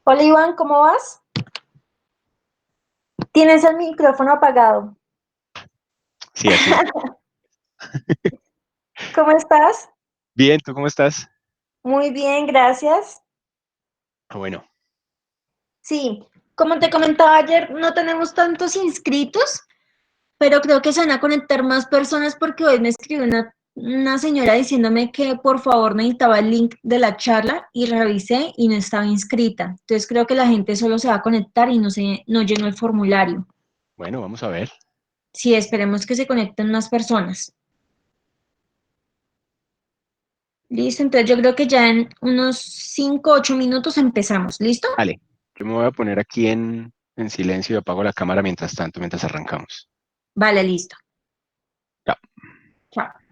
Hola Iván, ¿cómo vas? Tienes el micrófono apagado. Sí, así. ¿Cómo estás? Bien, ¿tú cómo estás? Muy bien, gracias. Bueno, Sí, como te comentaba ayer, no tenemos tantos inscritos, pero creo que se van a conectar más personas porque hoy me escribió una señora diciéndome que por favor necesitaba el link de la charla y revisé y no estaba inscrita. Entonces creo que la gente solo se va a conectar y no llenó el formulario. bueno, vamos a ver. Sí, esperemos que se conecten más personas. Listo, entonces yo creo que ya en unos 5 8 minutos empezamos. ¿Listo? Vale, yo me voy a poner aquí en silencio y apago la cámara mientras tanto, mientras arrancamos. Vale, listo. Ya. Chao.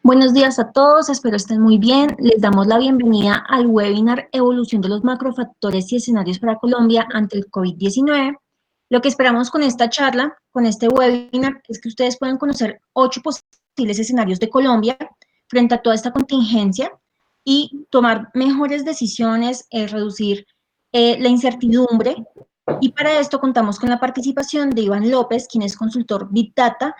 Buenos días a todos, espero estén muy bien. Les damos la bienvenida al webinar Evolución de los macrofactores y escenarios para Colombia ante el COVID-19. Lo que esperamos con esta charla, con este webinar, es que ustedes puedan conocer 8 posibles escenarios de Colombia frente a toda esta contingencia y tomar mejores decisiones, reducir la incertidumbre. Y para esto contamos con la participación de Iván López, quien es consultor Big Data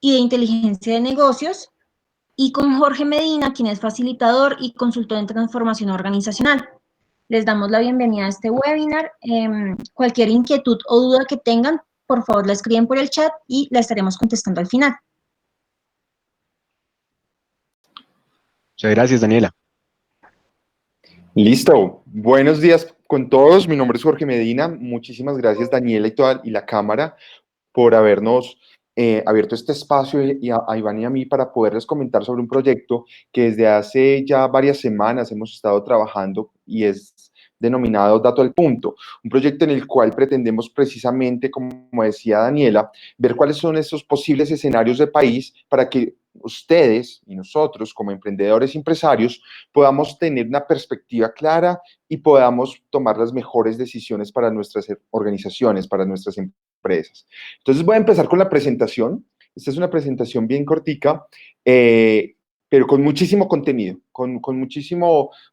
y de inteligencia de negocios, y con Jorge Medina, quien es facilitador y consultor en transformación organizacional. Les damos la bienvenida a este webinar. Cualquier inquietud o duda que tengan, por favor la escriben por el chat y la estaremos contestando al final. Muchas gracias, Daniela. Listo. Buenos días con todos. Mi nombre es Jorge Medina. Muchísimas gracias, Daniela y la cámara por habernos abierto este espacio y a Iván y a mí para poderles comentar sobre un proyecto que desde hace ya varias semanas hemos estado trabajando y es denominado Dato al Punto, un proyecto en el cual pretendemos precisamente, como decía Daniela, ver cuáles son esos posibles escenarios de país para que ustedes y nosotros como emprendedores y empresarios podamos tener una perspectiva clara y podamos tomar las mejores decisiones para nuestras organizaciones, para nuestras empresas. Entonces voy a empezar con la presentación. Esta es una presentación bien cortica, pero con muchísimo contenido, con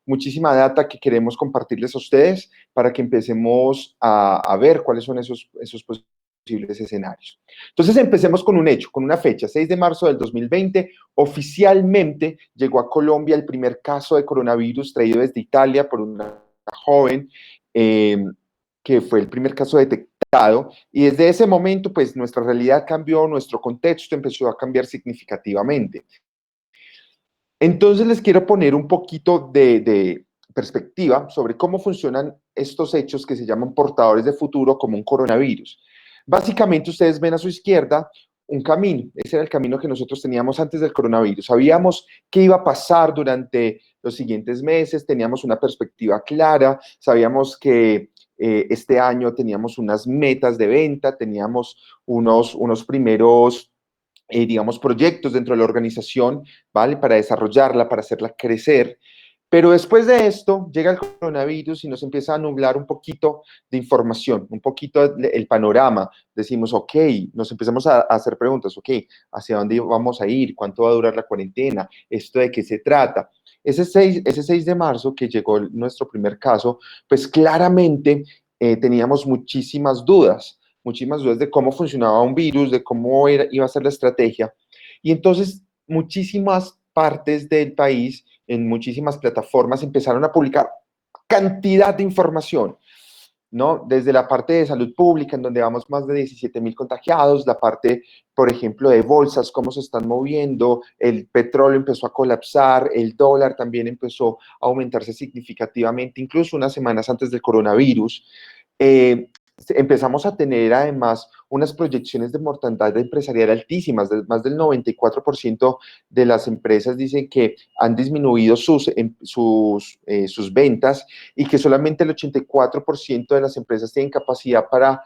muchísima data que queremos compartirles a ustedes para que empecemos a ver cuáles son esos posibles escenarios. Entonces empecemos con un hecho, con una fecha, 6 de marzo del 2020, oficialmente llegó a Colombia el primer caso de coronavirus traído desde Italia por una joven, que fue el primer caso detectado, y desde ese momento, pues nuestra realidad cambió, nuestro contexto empezó a cambiar significativamente. Entonces les quiero poner un poquito de perspectiva sobre cómo funcionan estos hechos que se llaman portadores de futuro como un coronavirus. Básicamente ustedes ven a su izquierda un camino, ese era el camino que nosotros teníamos antes del coronavirus. Sabíamos qué iba a pasar durante los siguientes meses, teníamos una perspectiva clara, sabíamos que este año teníamos unas metas de venta, teníamos unos primeros digamos, proyectos dentro de la organización, ¿vale? Para desarrollarla, para hacerla crecer. Pero después de esto llega el coronavirus y nos empieza a nublar un poquito de información, un poquito el panorama. Decimos, ok, nos empezamos a hacer preguntas, ok, ¿hacia dónde vamos a ir? ¿Cuánto va a durar la cuarentena? ¿Esto de qué se trata? Ese 6 de marzo que llegó nuestro primer caso, pues claramente teníamos muchísimas dudas de cómo funcionaba un virus, de cómo iba a ser la estrategia. Y entonces muchísimas partes del país, en muchísimas plataformas, empezaron a publicar cantidad de información, ¿no? Desde la parte de salud pública, en donde vamos más de 17,000 contagiados, la parte, por ejemplo, de bolsas, cómo se están moviendo, el petróleo empezó a colapsar, el dólar también empezó a aumentarse significativamente, incluso unas semanas antes del coronavirus. Empezamos a tener además unas proyecciones de mortandad empresarial altísimas, más del 94% de las empresas dicen que han disminuido sus ventas y que solamente el 84% de las empresas tienen capacidad para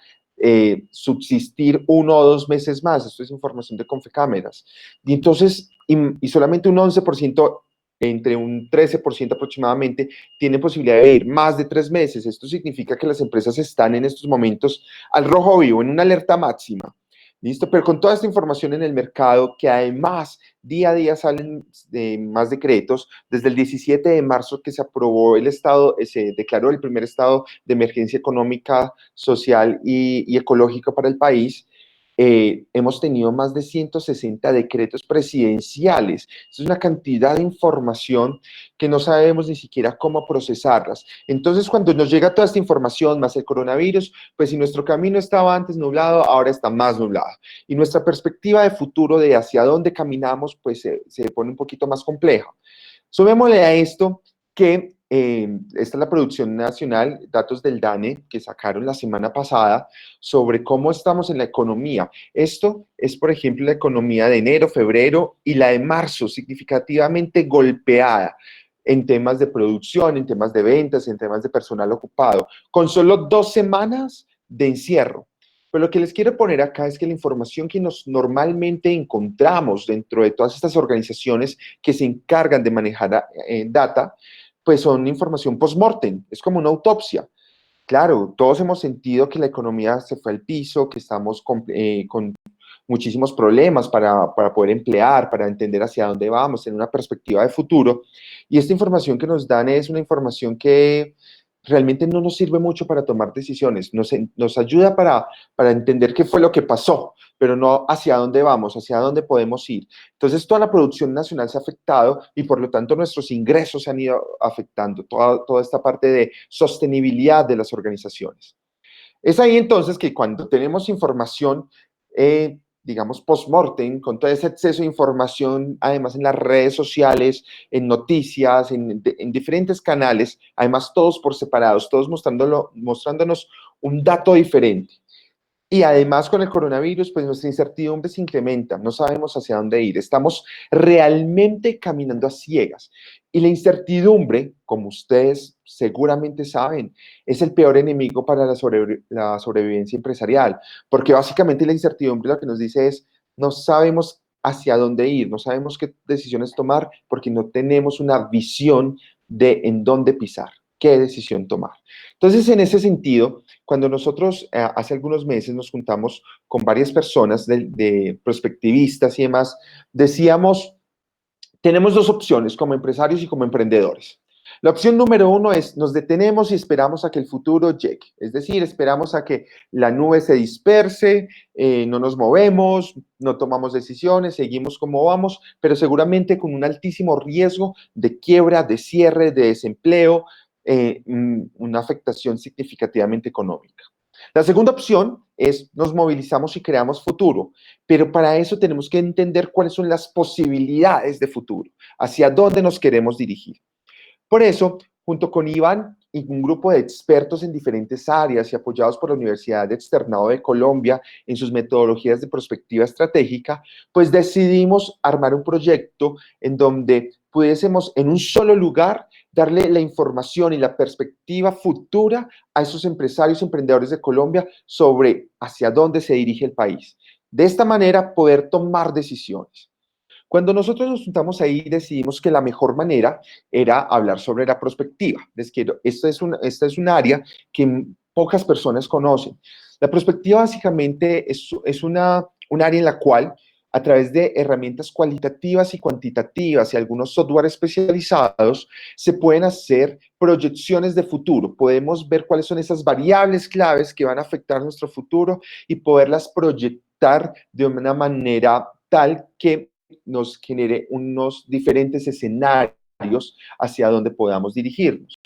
subsistir 1 o 2 meses más. Esto es información de Confecámaras. Y entonces, y solamente un 11%, entre un 13% aproximadamente, tienen posibilidad de ir más de 3 meses. Esto significa que las empresas están en estos momentos al rojo vivo, en una alerta máxima. ¿Listo? Pero con toda esta información en el mercado, que además día a día salen más decretos, desde el 17 de marzo que se aprobó se declaró el primer estado de emergencia económica, social y ecológica para el país, hemos tenido más de 160 decretos presidenciales. Es una cantidad de información que no sabemos ni siquiera cómo procesarlas. Entonces, cuando nos llega toda esta información, más el coronavirus, pues si nuestro camino estaba antes nublado, ahora está más nublado. Y nuestra perspectiva de futuro, de hacia dónde caminamos, pues se pone un poquito más compleja. Sumémosle a esto que esta es la producción nacional, datos del DANE que sacaron la semana pasada sobre cómo estamos en la economía. Esto es, por ejemplo, la economía de enero, febrero y la de marzo, significativamente golpeada en temas de producción, en temas de ventas, en temas de personal ocupado, con solo 2 semanas de encierro. Pero lo que les quiero poner acá es que la información que nos normalmente encontramos dentro de todas estas organizaciones que se encargan de manejar data, pues son información post-mortem, es como una autopsia. Claro, todos hemos sentido que la economía se fue al piso, que estamos con muchísimos problemas para poder emplear, para entender hacia dónde vamos, en una perspectiva de futuro. Y esta información que nos dan es una información que realmente no nos sirve mucho para tomar decisiones, nos ayuda para entender qué fue lo que pasó, pero no hacia dónde vamos, hacia dónde podemos ir. Entonces, toda la producción nacional se ha afectado y por lo tanto nuestros ingresos se han ido afectando, toda esta parte de sostenibilidad de las organizaciones. Es ahí entonces que cuando tenemos información, digamos, post-mortem, con todo ese exceso de información, además en las redes sociales, en noticias, en diferentes canales, además todos por separados, todos mostrándonos un dato diferente. Y además con el coronavirus, pues nuestra incertidumbre se incrementa, no sabemos hacia dónde ir, estamos realmente caminando a ciegas. Y la incertidumbre, como ustedes seguramente saben, es el peor enemigo para la sobrevivencia empresarial, porque básicamente la incertidumbre lo que nos dice es, no sabemos hacia dónde ir, no sabemos qué decisiones tomar, porque no tenemos una visión de en dónde pisar, qué decisión tomar. Entonces, en ese sentido, cuando nosotros hace algunos meses nos juntamos con varias personas de prospectivistas y demás, decíamos, tenemos 2 opciones como empresarios y como emprendedores. La opción número 1 es, nos detenemos y esperamos a que el futuro llegue. Es decir, esperamos a que la nube se disperse, no nos movemos, no tomamos decisiones, seguimos como vamos, pero seguramente con un altísimo riesgo de quiebra, de cierre, de desempleo, una afectación significativamente económica. La segunda opción es nos movilizamos y creamos futuro, pero para eso tenemos que entender cuáles son las posibilidades de futuro, hacia dónde nos queremos dirigir. Por eso, junto con Iván y un grupo de expertos en diferentes áreas y apoyados por la Universidad de Externado de Colombia en sus metodologías de prospectiva estratégica, pues decidimos armar un proyecto en donde pudiésemos en un solo lugar darle la información y la perspectiva futura a esos empresarios, emprendedores de Colombia sobre hacia dónde se dirige el país. De esta manera, poder tomar decisiones. Cuando nosotros nos juntamos ahí, decidimos que la mejor manera era hablar sobre la prospectiva. Esta es un área que pocas personas conocen. La prospectiva básicamente es un área en la cual, a través de herramientas cualitativas y cuantitativas y algunos software especializados, se pueden hacer proyecciones de futuro. Podemos ver cuáles son esas variables claves que van a afectar nuestro futuro y poderlas proyectar de una manera tal que nos genere unos diferentes escenarios hacia donde podamos dirigirnos.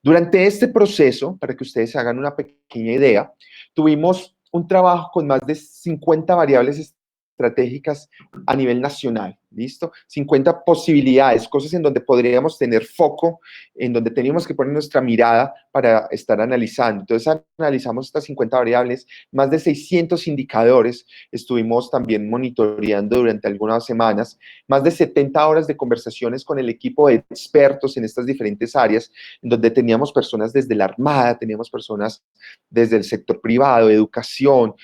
Durante este proceso, para que ustedes hagan una pequeña idea, tuvimos un trabajo con más de 50 variables estratégicas a nivel nacional, ¿listo? 50 posibilidades, cosas en donde podríamos tener foco, en donde teníamos que poner nuestra mirada para estar analizando. Entonces, analizamos estas 50 variables, más de 600 indicadores, estuvimos también monitoreando durante algunas semanas, más de 70 horas de conversaciones con el equipo de expertos en estas diferentes áreas, en donde teníamos personas desde la Armada, teníamos personas desde el sector privado, educación,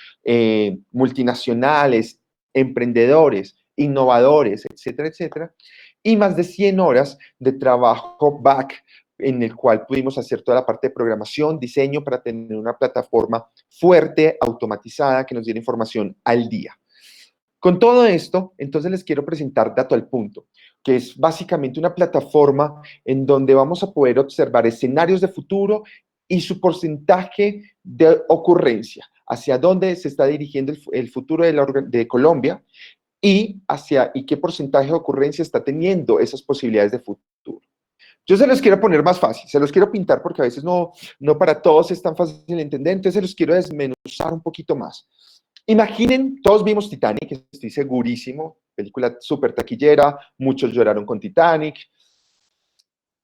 multinacionales, emprendedores, innovadores, etcétera, etcétera, y más de 100 horas de trabajo back en el cual pudimos hacer toda la parte de programación, diseño para tener una plataforma fuerte, automatizada, que nos diera información al día. Con todo esto, entonces les quiero presentar Dato al Punto, que es básicamente una plataforma en donde vamos a poder observar escenarios de futuro y su porcentaje de ocurrencia, hacia dónde se está dirigiendo el futuro de Colombia y qué porcentaje de ocurrencia está teniendo esas posibilidades de futuro. Yo se los quiero poner más fácil, se los quiero pintar porque a veces no para todos es tan fácil de entender, entonces se los quiero desmenuzar un poquito más. Imaginen, todos vimos Titanic, estoy segurísimo, película súper taquillera, muchos lloraron con Titanic,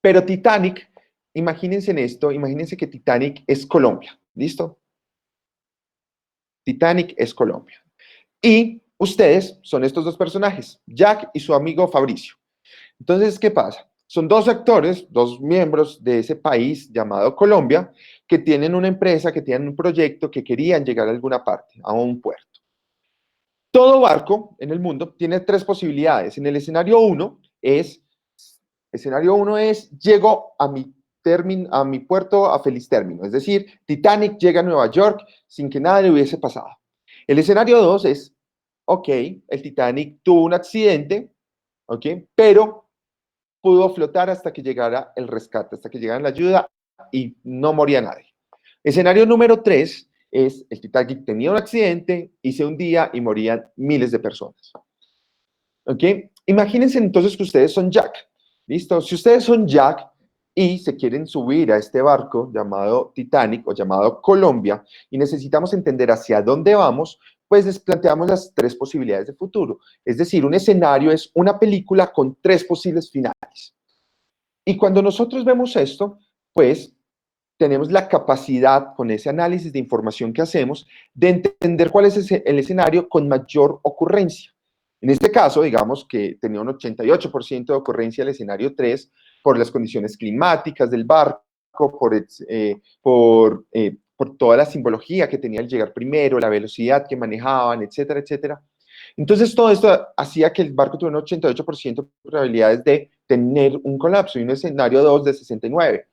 pero Titanic imagínense en esto, imagínense que Titanic es Colombia, ¿listo? Titanic es Colombia. Y ustedes son estos dos personajes, Jack y su amigo Fabricio. Entonces, ¿qué pasa? Son dos actores, dos miembros de ese país llamado Colombia, que tienen una empresa, que tienen un proyecto, que querían llegar a alguna parte, a un puerto. Todo barco en el mundo tiene tres posibilidades. En el escenario 1 es, llego a mi puerto a feliz término. Es decir, Titanic llega a Nueva York sin que nada le hubiese pasado. El escenario 2 es, ok, el Titanic tuvo un accidente, ok, pero pudo flotar hasta que llegara el rescate, hasta que llegara la ayuda y no moría nadie. Escenario número 3 es el Titanic tenía un accidente y se hundía y morían miles de personas. ¿Ok? Imagínense entonces que ustedes son Jack. ¿Listo? Si ustedes son Jack y se quieren subir a este barco llamado Titanic o llamado Colombia y necesitamos entender hacia dónde vamos, pues les planteamos las tres posibilidades de futuro. Es decir, un escenario es una película con tres posibles finales. Y cuando nosotros vemos esto, pues tenemos la capacidad, con ese análisis de información que hacemos, de entender cuál es el escenario con mayor ocurrencia. En este caso, digamos que tenía un 88% de ocurrencia el escenario 3 por las condiciones climáticas del barco, por toda la simbología que tenía al llegar primero, la velocidad que manejaban, etcétera, etcétera. Entonces, todo esto hacía que el barco tuviera un 88% de probabilidades de tener un colapso y un escenario 2 de 69%.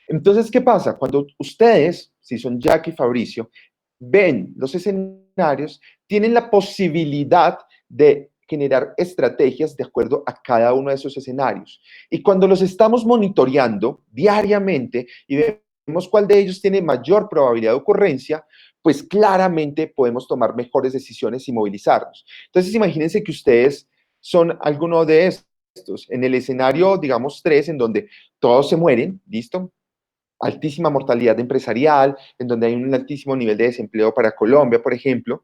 Entonces, ¿qué pasa? Cuando ustedes, si son Jack y Fabricio, ven los escenarios, tienen la posibilidad de generar estrategias de acuerdo a cada uno de esos escenarios. Y cuando los estamos monitoreando diariamente y vemos cuál de ellos tiene mayor probabilidad de ocurrencia, pues claramente podemos tomar mejores decisiones y movilizarnos. Entonces, imagínense que ustedes son alguno de estos. En el escenario, digamos, 3, en donde todos se mueren, ¿listo? Altísima mortalidad empresarial, en donde hay un altísimo nivel de desempleo para Colombia, por ejemplo.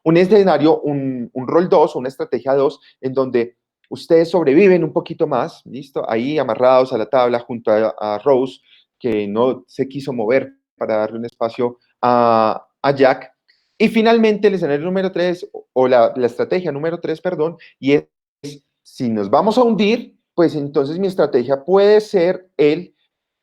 Un escenario, un rol 2, una estrategia 2, en donde ustedes sobreviven un poquito más, ¿listo? Ahí amarrados a la tabla junto a Rose, que no se quiso mover para darle un espacio a Jack. Y finalmente el escenario número 3, o la estrategia número 3, perdón, y es, si nos vamos a hundir, pues entonces mi estrategia puede ser el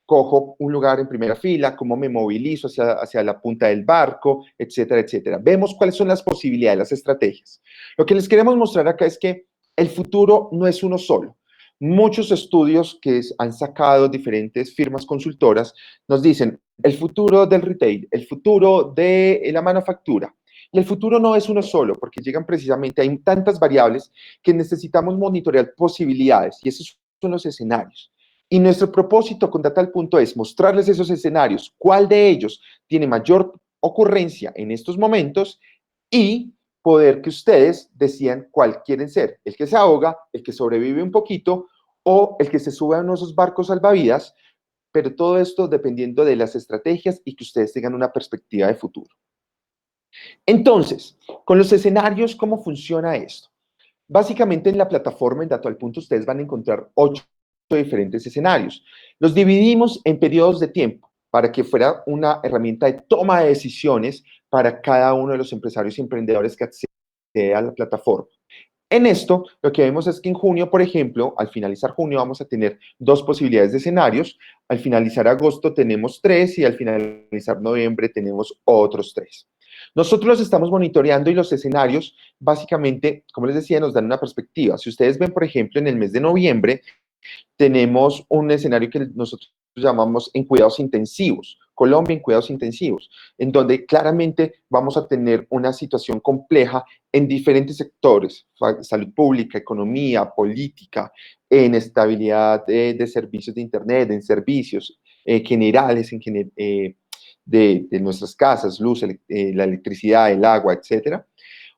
cojo un lugar en primera fila, cómo me movilizo hacia la punta del barco, etcétera, etcétera. Vemos cuáles son las posibilidades, las estrategias. Lo que les queremos mostrar acá es que el futuro no es uno solo. Muchos estudios que han sacado diferentes firmas consultoras nos dicen el futuro del retail, el futuro de la manufactura. Y el futuro no es uno solo, porque llegan precisamente, hay tantas variables que necesitamos monitorear posibilidades, y esos son los escenarios. Y nuestro propósito con Data al Punto es mostrarles esos escenarios, cuál de ellos tiene mayor ocurrencia en estos momentos y poder que ustedes decidan cuál quieren ser, el que se ahoga, el que sobrevive un poquito o el que se sube a uno de esos barcos salvavidas, pero todo esto dependiendo de las estrategias y que ustedes tengan una perspectiva de futuro. Entonces, con los escenarios, ¿cómo funciona esto? Básicamente en la plataforma en Data al Punto ustedes van a encontrar 8 diferentes escenarios. Los dividimos en periodos de tiempo para que fuera una herramienta de toma de decisiones para cada uno de los empresarios y emprendedores que acceden a la plataforma. En esto, lo que vemos es que en junio, por ejemplo, al finalizar junio vamos a tener 2 posibilidades de escenarios, al finalizar agosto tenemos 3 y al finalizar noviembre tenemos otros 3. Nosotros los estamos monitoreando y los escenarios, básicamente, como les decía, nos dan una perspectiva. Si ustedes ven, por ejemplo, en el mes de noviembre, tenemos un escenario que nosotros llamamos en cuidados intensivos, Colombia en cuidados intensivos, en donde claramente vamos a tener una situación compleja en diferentes sectores, salud pública, economía, política, en estabilidad de servicios de Internet, en servicios generales de nuestras casas, luz, la electricidad, el agua, etcétera.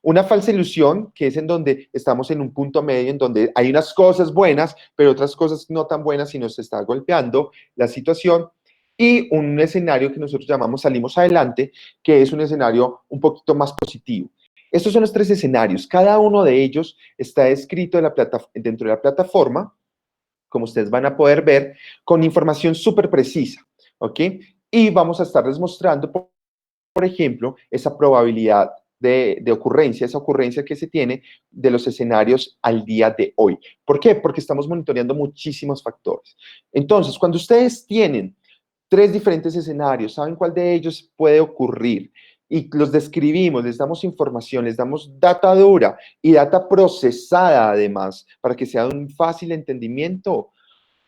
Una falsa ilusión, que es en donde estamos en un punto medio, en donde hay unas cosas buenas, pero otras cosas no tan buenas y nos está golpeando la situación. Y un escenario que nosotros llamamos salimos adelante, que es un escenario un poquito más positivo. Estos son los 3 escenarios. Cada uno de ellos está escrito dentro de la plataforma como ustedes van a poder ver, con información súper precisa, ¿ok? Y vamos a estarles mostrando, por ejemplo, esa probabilidad de ocurrencia, esa ocurrencia que se tiene de los escenarios al día de hoy. ¿Por qué? Porque estamos monitoreando muchísimos factores. Entonces, cuando ustedes tienen 3 diferentes escenarios, saben cuál de ellos puede ocurrir y los describimos, les damos información, les damos data dura y data procesada además, para que sea de un fácil entendimiento,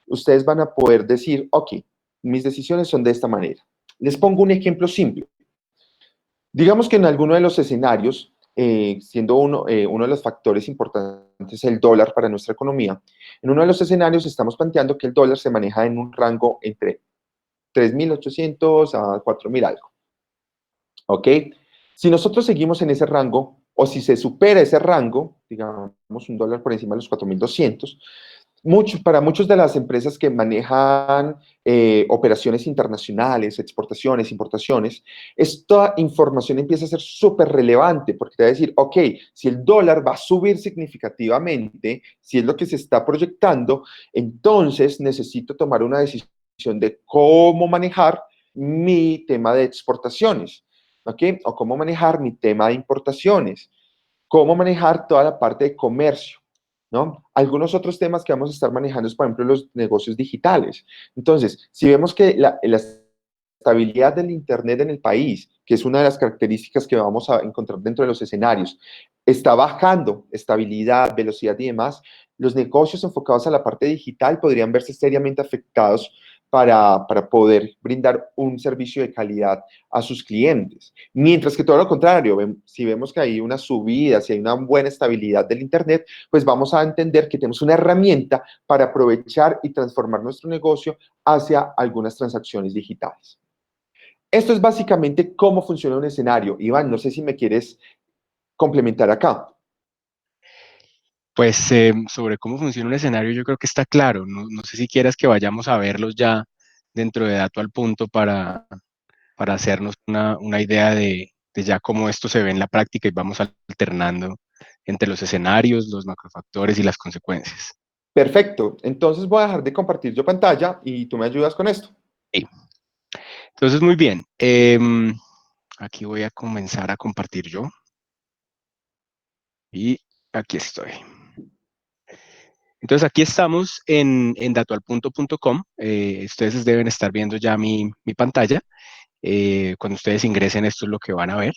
ustedes van a poder decir, ok, mis decisiones son de esta manera. Les pongo un ejemplo simple. Digamos que en alguno de los escenarios, siendo uno de los factores importantes el dólar para nuestra economía, en uno de los escenarios estamos planteando que el dólar se maneja en un rango entre 3.800 a 4.000 algo. ¿Ok? Si nosotros seguimos en ese rango, o si se supera ese rango, digamos un dólar por encima de los 4.200, para muchas de las empresas que manejan operaciones internacionales, exportaciones, importaciones, esta información empieza a ser súper relevante porque te va a decir, ok, si el dólar va a subir significativamente, si es lo que se está proyectando, entonces necesito tomar una decisión de cómo manejar mi tema de exportaciones, ¿ok? O cómo manejar mi tema de importaciones, cómo manejar toda la parte de comercio, ¿no? Algunos otros temas que vamos a estar manejando es, por ejemplo, los negocios digitales. Entonces, si vemos que la estabilidad del Internet en el país, que es una de las características que vamos a encontrar dentro de los escenarios, está bajando estabilidad, velocidad y demás, los negocios enfocados a la parte digital podrían verse seriamente afectados para poder brindar un servicio de calidad a sus clientes. Mientras que todo lo contrario, si vemos que hay una subida, si hay una buena estabilidad del Internet, pues vamos a entender que tenemos una herramienta para aprovechar y transformar nuestro negocio hacia algunas transacciones digitales. Esto es básicamente cómo funciona un escenario. Iván, no sé si me quieres complementar acá. Pues sobre cómo funciona un escenario yo creo que está claro. No sé si quieras que vayamos a verlos ya dentro de Dato al Punto para hacernos una idea de ya cómo esto se ve en la práctica y vamos alternando entre los escenarios, los macrofactores y las consecuencias. Perfecto. Entonces voy a dejar de compartir yo pantalla y tú me ayudas con esto. Sí. Entonces, muy bien. Aquí voy a comenzar a compartir yo. Y aquí estoy. Entonces, aquí estamos en datoalpunto.com. Ustedes deben estar viendo ya mi pantalla. Cuando ustedes ingresen, esto es lo que van a ver.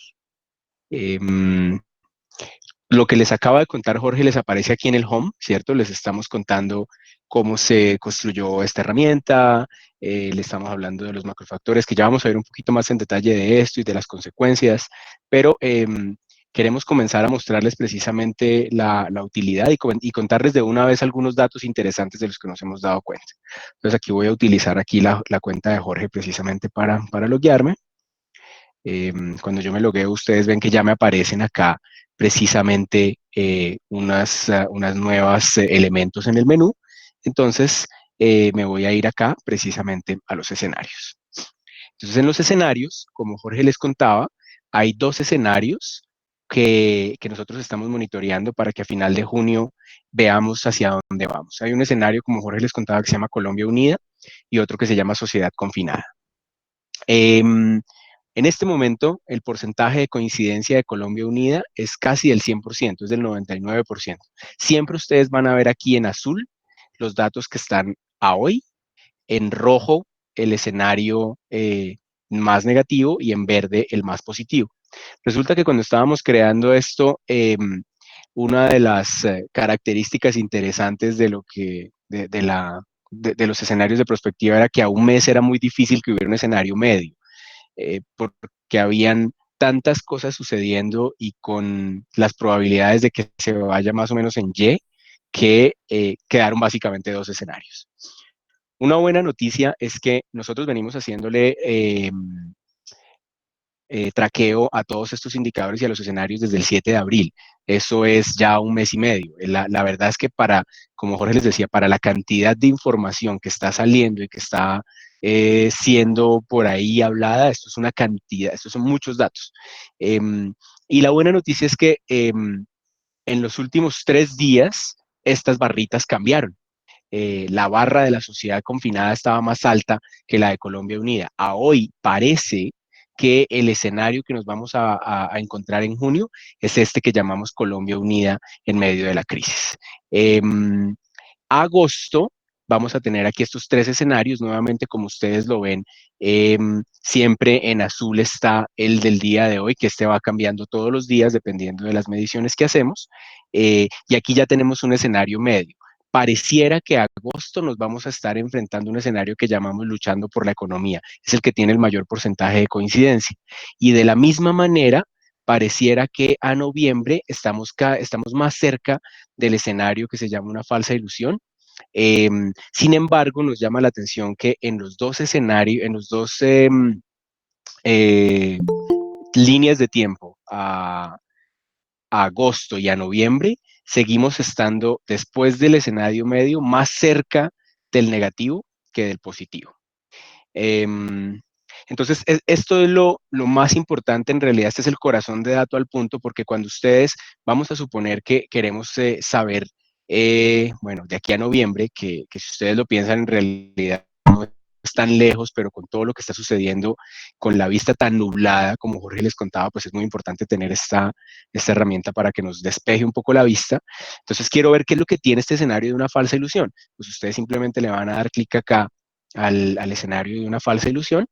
Lo que les acaba de contar Jorge les aparece aquí en el home, ¿cierto? Les estamos contando cómo se construyó esta herramienta, le estamos hablando de los macrofactores, que ya vamos a ver un poquito más en detalle de esto y de las consecuencias, pero queremos comenzar a mostrarles precisamente la utilidad y contarles de una vez algunos datos interesantes de los que nos hemos dado cuenta. Entonces aquí voy a utilizar aquí la cuenta de Jorge precisamente para loguearme. Cuando yo me logueo, ustedes ven que ya me aparecen acá precisamente unas nuevas elementos en el menú. Entonces, me voy a ir acá precisamente a los escenarios. Entonces, en los escenarios, como Jorge les contaba, hay 2 escenarios que nosotros estamos monitoreando para que a final de junio veamos hacia dónde vamos. Hay un escenario, como Jorge les contaba, que se llama Colombia Unida y otro que se llama Sociedad Confinada. En este momento, el porcentaje de coincidencia de Colombia Unida es casi del 100%, es del 99%. Siempre ustedes van a ver aquí en azul los datos que están a hoy, en rojo el escenario más negativo y en verde el más positivo. Resulta que cuando estábamos creando esto, una de las características interesantes de los escenarios de prospectiva era que a un mes era muy difícil que hubiera un escenario medio. Porque habían tantas cosas sucediendo y con las probabilidades de que se vaya más o menos en Y, que quedaron básicamente 2 escenarios. Una buena noticia es que nosotros venimos haciéndole traqueo a todos estos indicadores y a los escenarios desde el 7 de abril. Eso es ya un mes y medio. La verdad es que como Jorge les decía, para la cantidad de información que está saliendo y que está siendo por ahí hablada, esto es una cantidad, estos son muchos datos. Y la buena noticia es que en los últimos 3 días estas barritas cambiaron. la barra de la sociedad confinada estaba más alta que la de Colombia Unida. A hoy parece que el escenario que nos vamos a encontrar en junio es este que llamamos Colombia Unida en medio de la crisis. Agosto vamos a tener aquí estos tres escenarios, nuevamente como ustedes lo ven, siempre en azul está el del día de hoy, que este va cambiando todos los días dependiendo de las mediciones que hacemos, y aquí ya tenemos un escenario medio. Pareciera que a agosto nos vamos a estar enfrentando a un escenario que llamamos luchando por la economía, es el que tiene el mayor porcentaje de coincidencia, y de la misma manera, pareciera que a noviembre estamos más cerca del escenario que se llama una falsa ilusión. Sin embargo, nos llama la atención que en los dos escenarios, en los dos eh, líneas de tiempo, a agosto y a noviembre, seguimos estando después del escenario medio más cerca del negativo que del positivo. Entonces, esto es lo más importante, en realidad este es el corazón de Dato al Punto, porque cuando ustedes, vamos a suponer que queremos saber, bueno, de aquí a noviembre, que si ustedes lo piensan en realidad no es tan lejos, pero con todo lo que está sucediendo, con la vista tan nublada, como Jorge les contaba, pues es muy importante tener esta herramienta para que nos despeje un poco la vista. Entonces, quiero ver qué es lo que tiene este escenario de una falsa ilusión. Pues ustedes simplemente le van a dar clic acá al escenario de una falsa ilusión,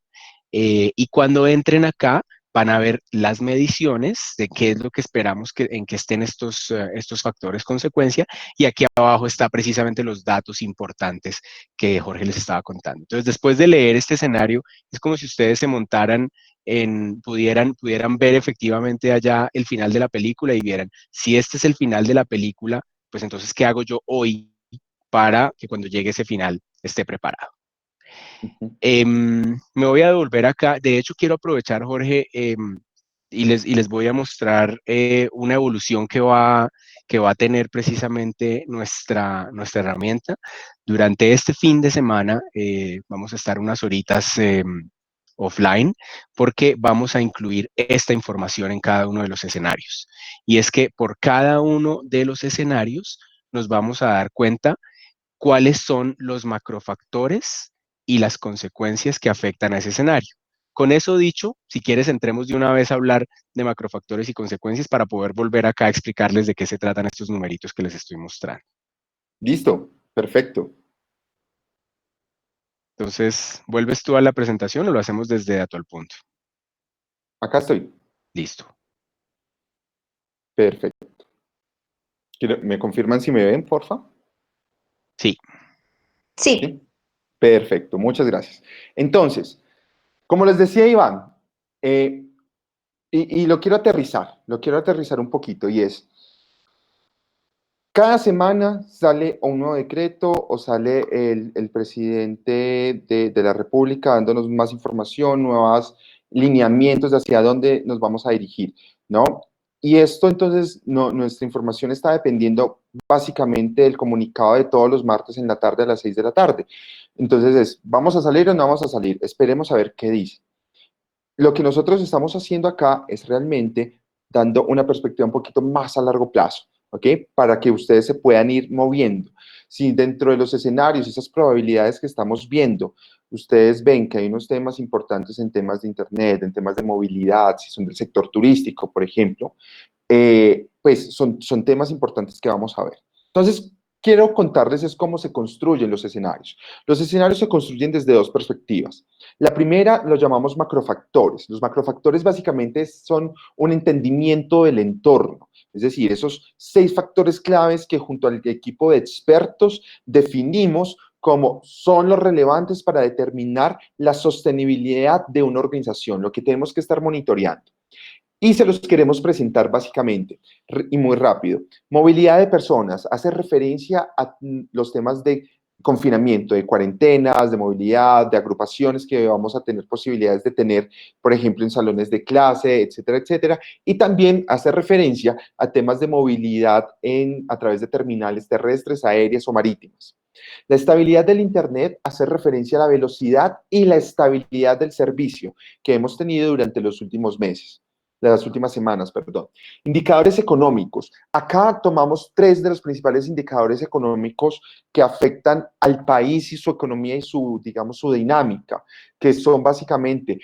y cuando entren acá van a ver las mediciones de qué es lo que esperamos en que estén estos factores consecuencia, y aquí abajo está precisamente los datos importantes que Jorge les estaba contando. Entonces, después de leer este escenario, es como si ustedes se montaran pudieran ver efectivamente allá el final de la película y vieran, si este es el final de la película, pues entonces, ¿qué hago yo hoy para que cuando llegue ese final esté preparado? Me voy a devolver acá. De hecho, quiero aprovechar, Jorge, y les voy a mostrar una evolución que va a tener precisamente nuestra herramienta. Durante este fin de semana vamos a estar unas horitas offline, porque vamos a incluir esta información en cada uno de los escenarios. Y es que por cada uno de los escenarios nos vamos a dar cuenta cuáles son los macrofactores y las consecuencias que afectan a ese escenario. Con eso dicho, si quieres, entremos de una vez a hablar de macrofactores y consecuencias para poder volver acá a explicarles de qué se tratan estos numeritos que les estoy mostrando. Listo, perfecto. Entonces, ¿vuelves tú a la presentación o lo hacemos desde Dato al Punto? Acá estoy. Listo. Perfecto. ¿Me confirman si me ven, porfa? Sí. Sí, Sí. Perfecto, muchas gracias. Entonces, como les decía Iván, y lo quiero aterrizar un poquito, y es, cada semana sale un nuevo decreto o sale el presidente de la República dándonos más información, nuevos lineamientos de hacia dónde nos vamos a dirigir, ¿no? Y esto entonces, nuestra información está dependiendo básicamente del comunicado de todos los martes en la tarde a las 6 de la tarde. Entonces ¿vamos a salir o no vamos a salir? Esperemos a ver qué dice. Lo que nosotros estamos haciendo acá es realmente dando una perspectiva un poquito más a largo plazo, ¿ok? Para que ustedes se puedan ir moviendo. Si dentro de los escenarios, esas probabilidades que estamos viendo, ustedes ven que hay unos temas importantes en temas de Internet, en temas de movilidad, si son del sector turístico, por ejemplo, pues son temas importantes que vamos a ver. Entonces, quiero contarles es cómo se construyen los escenarios. Los escenarios se construyen desde dos perspectivas. La primera lo llamamos macrofactores. Los macrofactores básicamente son un entendimiento del entorno, es decir, esos 6 factores claves que junto al equipo de expertos definimos como son los relevantes para determinar la sostenibilidad de una organización, lo que tenemos que estar monitoreando. Y se los queremos presentar básicamente y muy rápido. Movilidad de personas hace referencia a los temas de confinamiento, de cuarentenas, de movilidad, de agrupaciones que vamos a tener posibilidades de tener, por ejemplo, en salones de clase, etcétera, etcétera. Y también hace referencia a temas de movilidad a través de terminales terrestres, aéreas o marítimas. La estabilidad del Internet hace referencia a la velocidad y la estabilidad del servicio que hemos tenido durante los últimos meses. las últimas semanas, perdón. Indicadores económicos. Acá tomamos 3 de los principales indicadores económicos que afectan al país y su economía y su, digamos, su dinámica, que son básicamente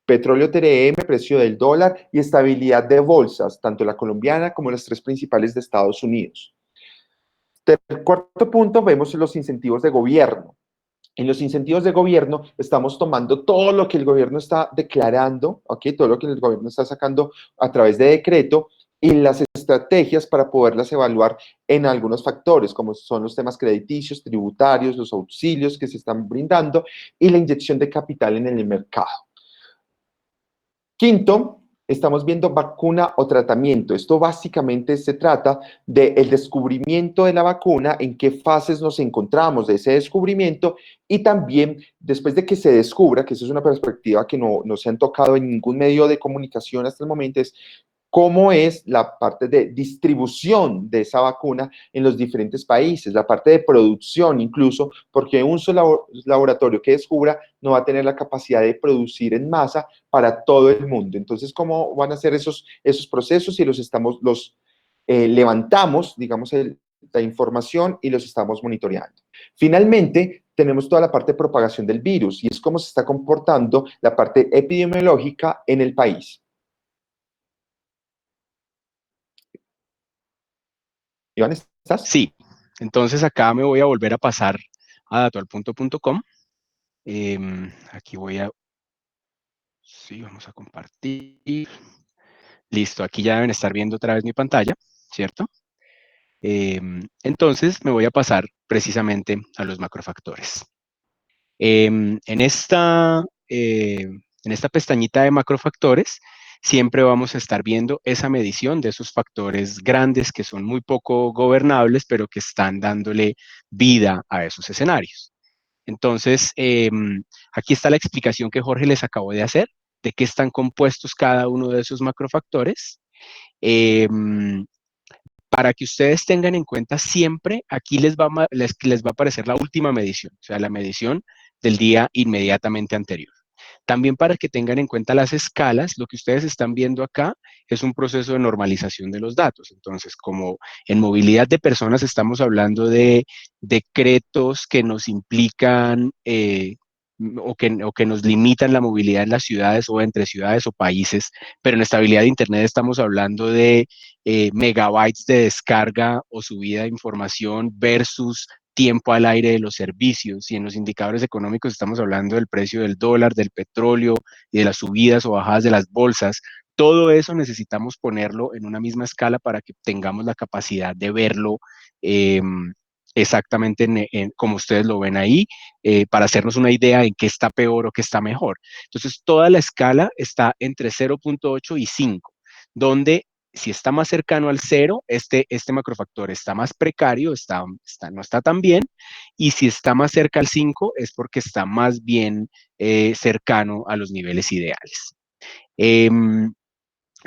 petróleo TRM, precio del dólar y estabilidad de bolsas, tanto la colombiana como las 3 principales de Estados Unidos. El cuarto punto, vemos los incentivos de gobierno. En los incentivos de gobierno estamos tomando todo lo que el gobierno está declarando, ¿okay? Todo lo que el gobierno está sacando a través de decreto y las estrategias para poderlas evaluar en algunos factores, como son los temas crediticios, tributarios, los auxilios que se están brindando y la inyección de capital en el mercado. Quinto, estamos viendo vacuna o tratamiento. Esto básicamente se trata del descubrimiento de la vacuna, en qué fases nos encontramos de ese descubrimiento y también después de que se descubra, que esa es una perspectiva que no se han tocado en ningún medio de comunicación hasta el momento, es cómo es la parte de distribución de esa vacuna en los diferentes países, la parte de producción incluso, porque un solo laboratorio que descubra no va a tener la capacidad de producir en masa para todo el mundo. Entonces, ¿cómo van a ser esos procesos? Y los levantamos, digamos, la información y los estamos monitoreando. Finalmente, tenemos toda la parte de propagación del virus y es cómo se está comportando la parte epidemiológica en el país. Iván, ¿estás? Sí, entonces acá me voy a volver a pasar a datoalpunto.com. Aquí voy a... Sí, vamos a compartir. Listo, aquí ya deben estar viendo otra vez mi pantalla, ¿cierto? Entonces me voy a pasar precisamente a los macrofactores. En esta pestañita de macrofactores, siempre vamos a estar viendo esa medición de esos factores grandes que son muy poco gobernables, pero que están dándole vida a esos escenarios. Entonces, aquí está la explicación que Jorge les acabó de hacer, de qué están compuestos cada uno de esos macrofactores. Para que ustedes tengan en cuenta siempre, aquí les va a aparecer la última medición, o sea, la medición del día inmediatamente anterior. También para que tengan en cuenta las escalas, lo que ustedes están viendo acá es un proceso de normalización de los datos. Entonces, como en movilidad de personas estamos hablando de decretos que nos implican o que nos limitan la movilidad en las ciudades o entre ciudades o países, pero en estabilidad de Internet estamos hablando de megabytes de descarga o subida de información versus tiempo al aire de los servicios, y en los indicadores económicos estamos hablando del precio del dólar, del petróleo y de las subidas o bajadas de las bolsas. Todo eso necesitamos ponerlo en una misma escala para que tengamos la capacidad de verlo exactamente como ustedes lo ven ahí, para hacernos una idea en qué está peor o qué está mejor. Entonces, toda la escala está entre 0.8 y 5, donde si está más cercano al 0, este macrofactor está más precario, no está tan bien, y si está más cerca al 5 es porque está más bien cercano a los niveles ideales.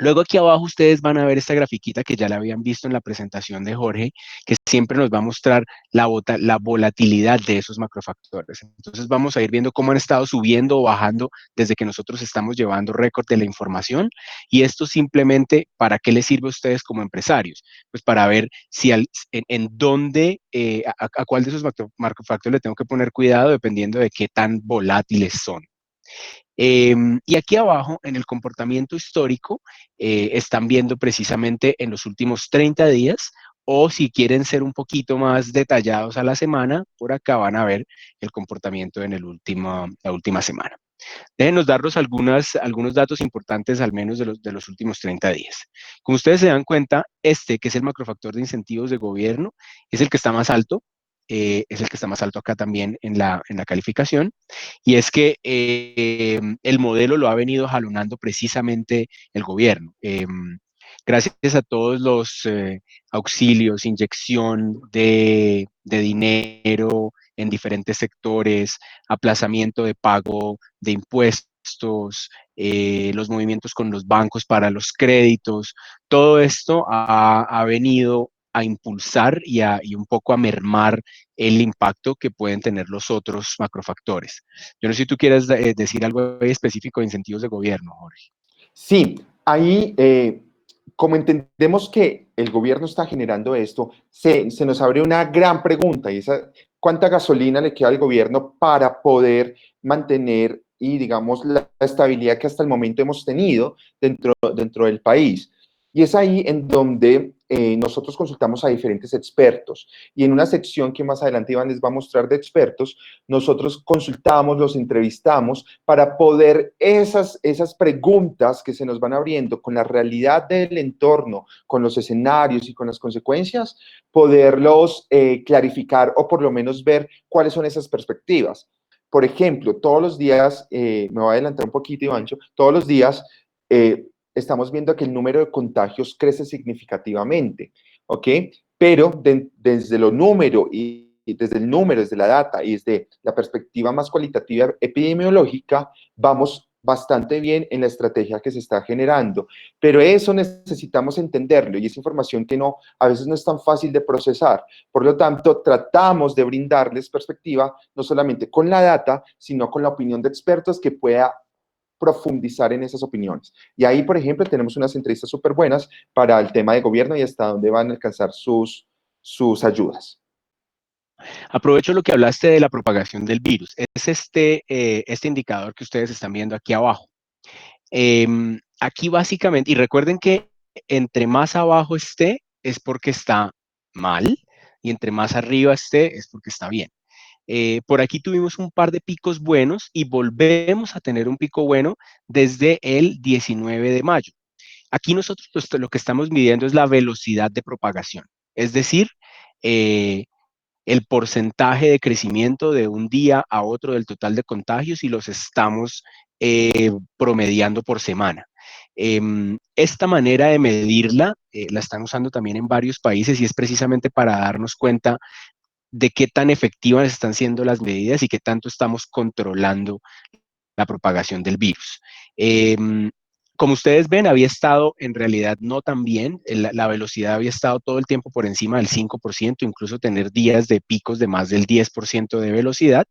Luego aquí abajo ustedes van a ver esta grafiquita que ya la habían visto en la presentación de Jorge, que siempre nos va a mostrar la volatilidad de esos macrofactores. Entonces vamos a ir viendo cómo han estado subiendo o bajando desde que nosotros estamos llevando récord de la información, y esto simplemente, ¿para qué les sirve a ustedes como empresarios? Pues para ver si en dónde, a cuál de esos macrofactores le tengo que poner cuidado dependiendo de qué tan volátiles son. Y aquí abajo, en el comportamiento histórico, están viendo precisamente en los últimos 30 días, o si quieren ser un poquito más detallados a la semana, por acá van a ver el comportamiento en la última semana. Déjenos darnos algunos datos importantes, al menos de los últimos 30 días. Como ustedes se dan cuenta, que es el macrofactor de incentivos de gobierno, es el que está más alto, es el que está más alto acá también en la calificación, y es que el modelo lo ha venido jalonando precisamente el gobierno. Gracias a todos los auxilios, inyección de dinero en diferentes sectores, aplazamiento de pago de impuestos, los movimientos con los bancos para los créditos, todo esto ha venido a impulsar y un poco a mermar el impacto que pueden tener los otros macrofactores. Yo no sé si tú quieres decir algo específico de incentivos de gobierno, Jorge. Sí, ahí, como entendemos que el gobierno está generando esto, se nos abre una gran pregunta y esa, ¿cuánta gasolina le queda al gobierno para poder mantener y, digamos, la estabilidad que hasta el momento hemos tenido dentro del país? Y es ahí en donde nosotros consultamos a diferentes expertos y en una sección que más adelante Iván les va a mostrar de expertos, nosotros consultamos, los entrevistamos para poder esas preguntas que se nos van abriendo con la realidad del entorno, con los escenarios y con las consecuencias, poderlos clarificar o por lo menos ver cuáles son esas perspectivas. Por ejemplo, todos los días, me voy a adelantar un poquito, Ivancho, todos los días estamos viendo que el número de contagios crece significativamente, ¿ok? Pero desde lo número y desde el número, desde la data y desde la perspectiva más cualitativa epidemiológica, vamos bastante bien en la estrategia que se está generando. Pero eso necesitamos entenderlo y es información que no, a veces no es tan fácil de procesar. Por lo tanto, tratamos de brindarles perspectiva no solamente con la data, sino con la opinión de expertos que pueda profundizar en esas opiniones. Y ahí, por ejemplo, tenemos unas entrevistas súper buenas para el tema de gobierno y hasta dónde van a alcanzar sus ayudas. Aprovecho lo que hablaste de la propagación del virus. Es este indicador que ustedes están viendo aquí abajo. Aquí básicamente, y recuerden que entre más abajo esté es porque está mal y entre más arriba esté es porque está bien. Por aquí tuvimos un par de picos buenos y volvemos a tener un pico bueno desde el 19 de mayo. Aquí nosotros lo que estamos midiendo es la velocidad de propagación, es decir, el porcentaje de crecimiento de un día a otro del total de contagios y los estamos promediando por semana. Esta manera de medirla la están usando también en varios países y es precisamente para darnos cuenta de qué tan efectivas están siendo las medidas y qué tanto estamos controlando la propagación del virus. Como ustedes ven, había estado en realidad no tan bien, la velocidad había estado todo el tiempo por encima del 5%, incluso tener días de picos de más del 10% de velocidad,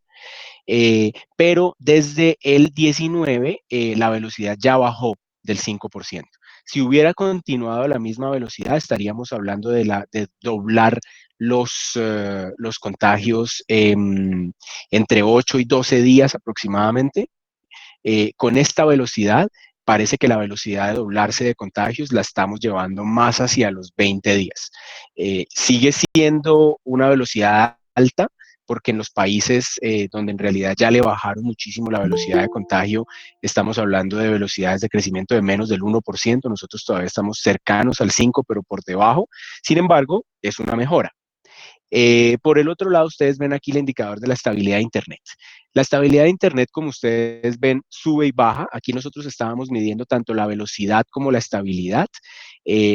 pero desde el 19 la velocidad ya bajó del 5%. Si hubiera continuado a la misma velocidad, estaríamos hablando de doblar los contagios entre 8 y 12 días aproximadamente. Con esta velocidad, parece que la velocidad de doblarse de contagios la estamos llevando más hacia los 20 días. Sigue siendo una velocidad alta, porque en los países donde en realidad ya le bajaron muchísimo la velocidad de contagio, estamos hablando de velocidades de crecimiento de menos del 1%, nosotros todavía estamos cercanos al 5%, pero por debajo. Sin embargo, es una mejora. Por el otro lado, ustedes ven aquí el indicador de la estabilidad de Internet. La estabilidad de Internet, como ustedes ven, sube y baja. Aquí nosotros estábamos midiendo tanto la velocidad como la estabilidad.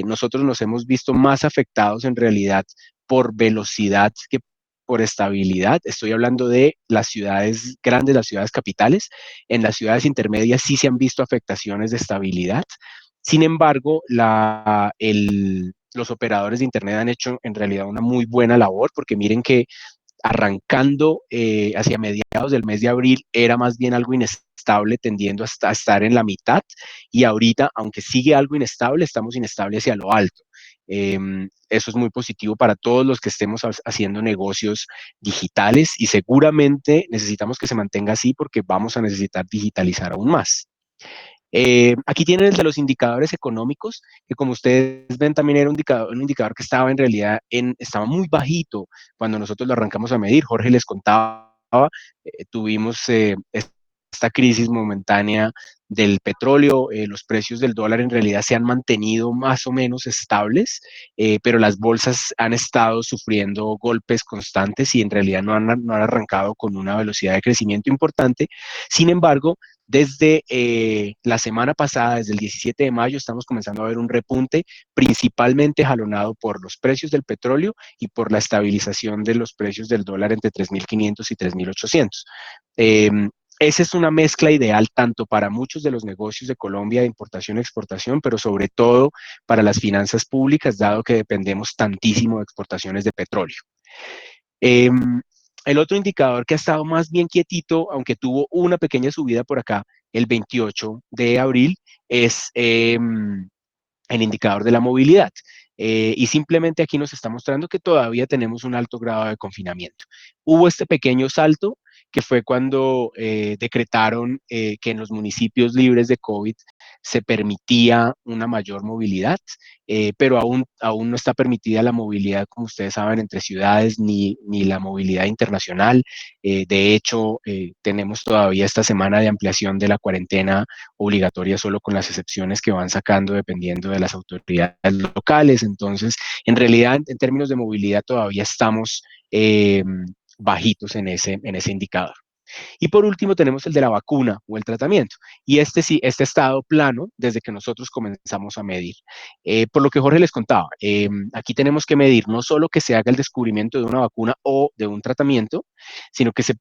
Nosotros nos hemos visto más afectados en realidad por velocidad que por estabilidad. Estoy hablando de las ciudades grandes, las ciudades capitales. En las ciudades intermedias sí se han visto afectaciones de estabilidad. Sin embargo, los operadores de Internet han hecho en realidad una muy buena labor, porque miren que arrancando hacia mediados del mes de abril era más bien algo inestable, tendiendo a estar en la mitad, y ahorita, aunque sigue algo inestable, estamos inestable hacia lo alto. Eso es muy positivo para todos los que estemos haciendo negocios digitales y seguramente necesitamos que se mantenga así porque vamos a necesitar digitalizar aún más. Aquí tienen el de los indicadores económicos, que como ustedes ven también era un indicador que estaba en realidad estaba muy bajito cuando nosotros lo arrancamos a medir. Jorge les contaba, tuvimos esta crisis momentánea del petróleo, los precios del dólar en realidad se han mantenido más o menos estables, pero las bolsas han estado sufriendo golpes constantes y en realidad no han arrancado con una velocidad de crecimiento importante. Sin embargo, desde la semana pasada, desde el 17 de mayo, estamos comenzando a ver un repunte, principalmente jalonado por los precios del petróleo y por la estabilización de los precios del dólar entre 3.500 y 3.800. Esa es una mezcla ideal tanto para muchos de los negocios de Colombia de importación y exportación, pero sobre todo para las finanzas públicas, dado que dependemos tantísimo de exportaciones de petróleo. El otro indicador que ha estado más bien quietito, aunque tuvo una pequeña subida por acá, el 28 de abril, es el indicador de la movilidad. Y simplemente aquí nos está mostrando que todavía tenemos un alto grado de confinamiento. Hubo este pequeño salto que fue cuando decretaron que en los municipios libres de COVID se permitía una mayor movilidad, pero aún no está permitida la movilidad, como ustedes saben, entre ciudades ni la movilidad internacional. De hecho, tenemos todavía esta semana de ampliación de la cuarentena obligatoria solo con las excepciones que van sacando dependiendo de las autoridades locales. Entonces, en realidad, en términos de movilidad, todavía estamos bajitos en ese indicador. Y por último tenemos el de la vacuna o el tratamiento. Y este sí, este ha estado plano desde que nosotros comenzamos a medir. Por lo que Jorge les contaba, aquí tenemos que medir no solo que se haga el descubrimiento de una vacuna o de un tratamiento, sino que se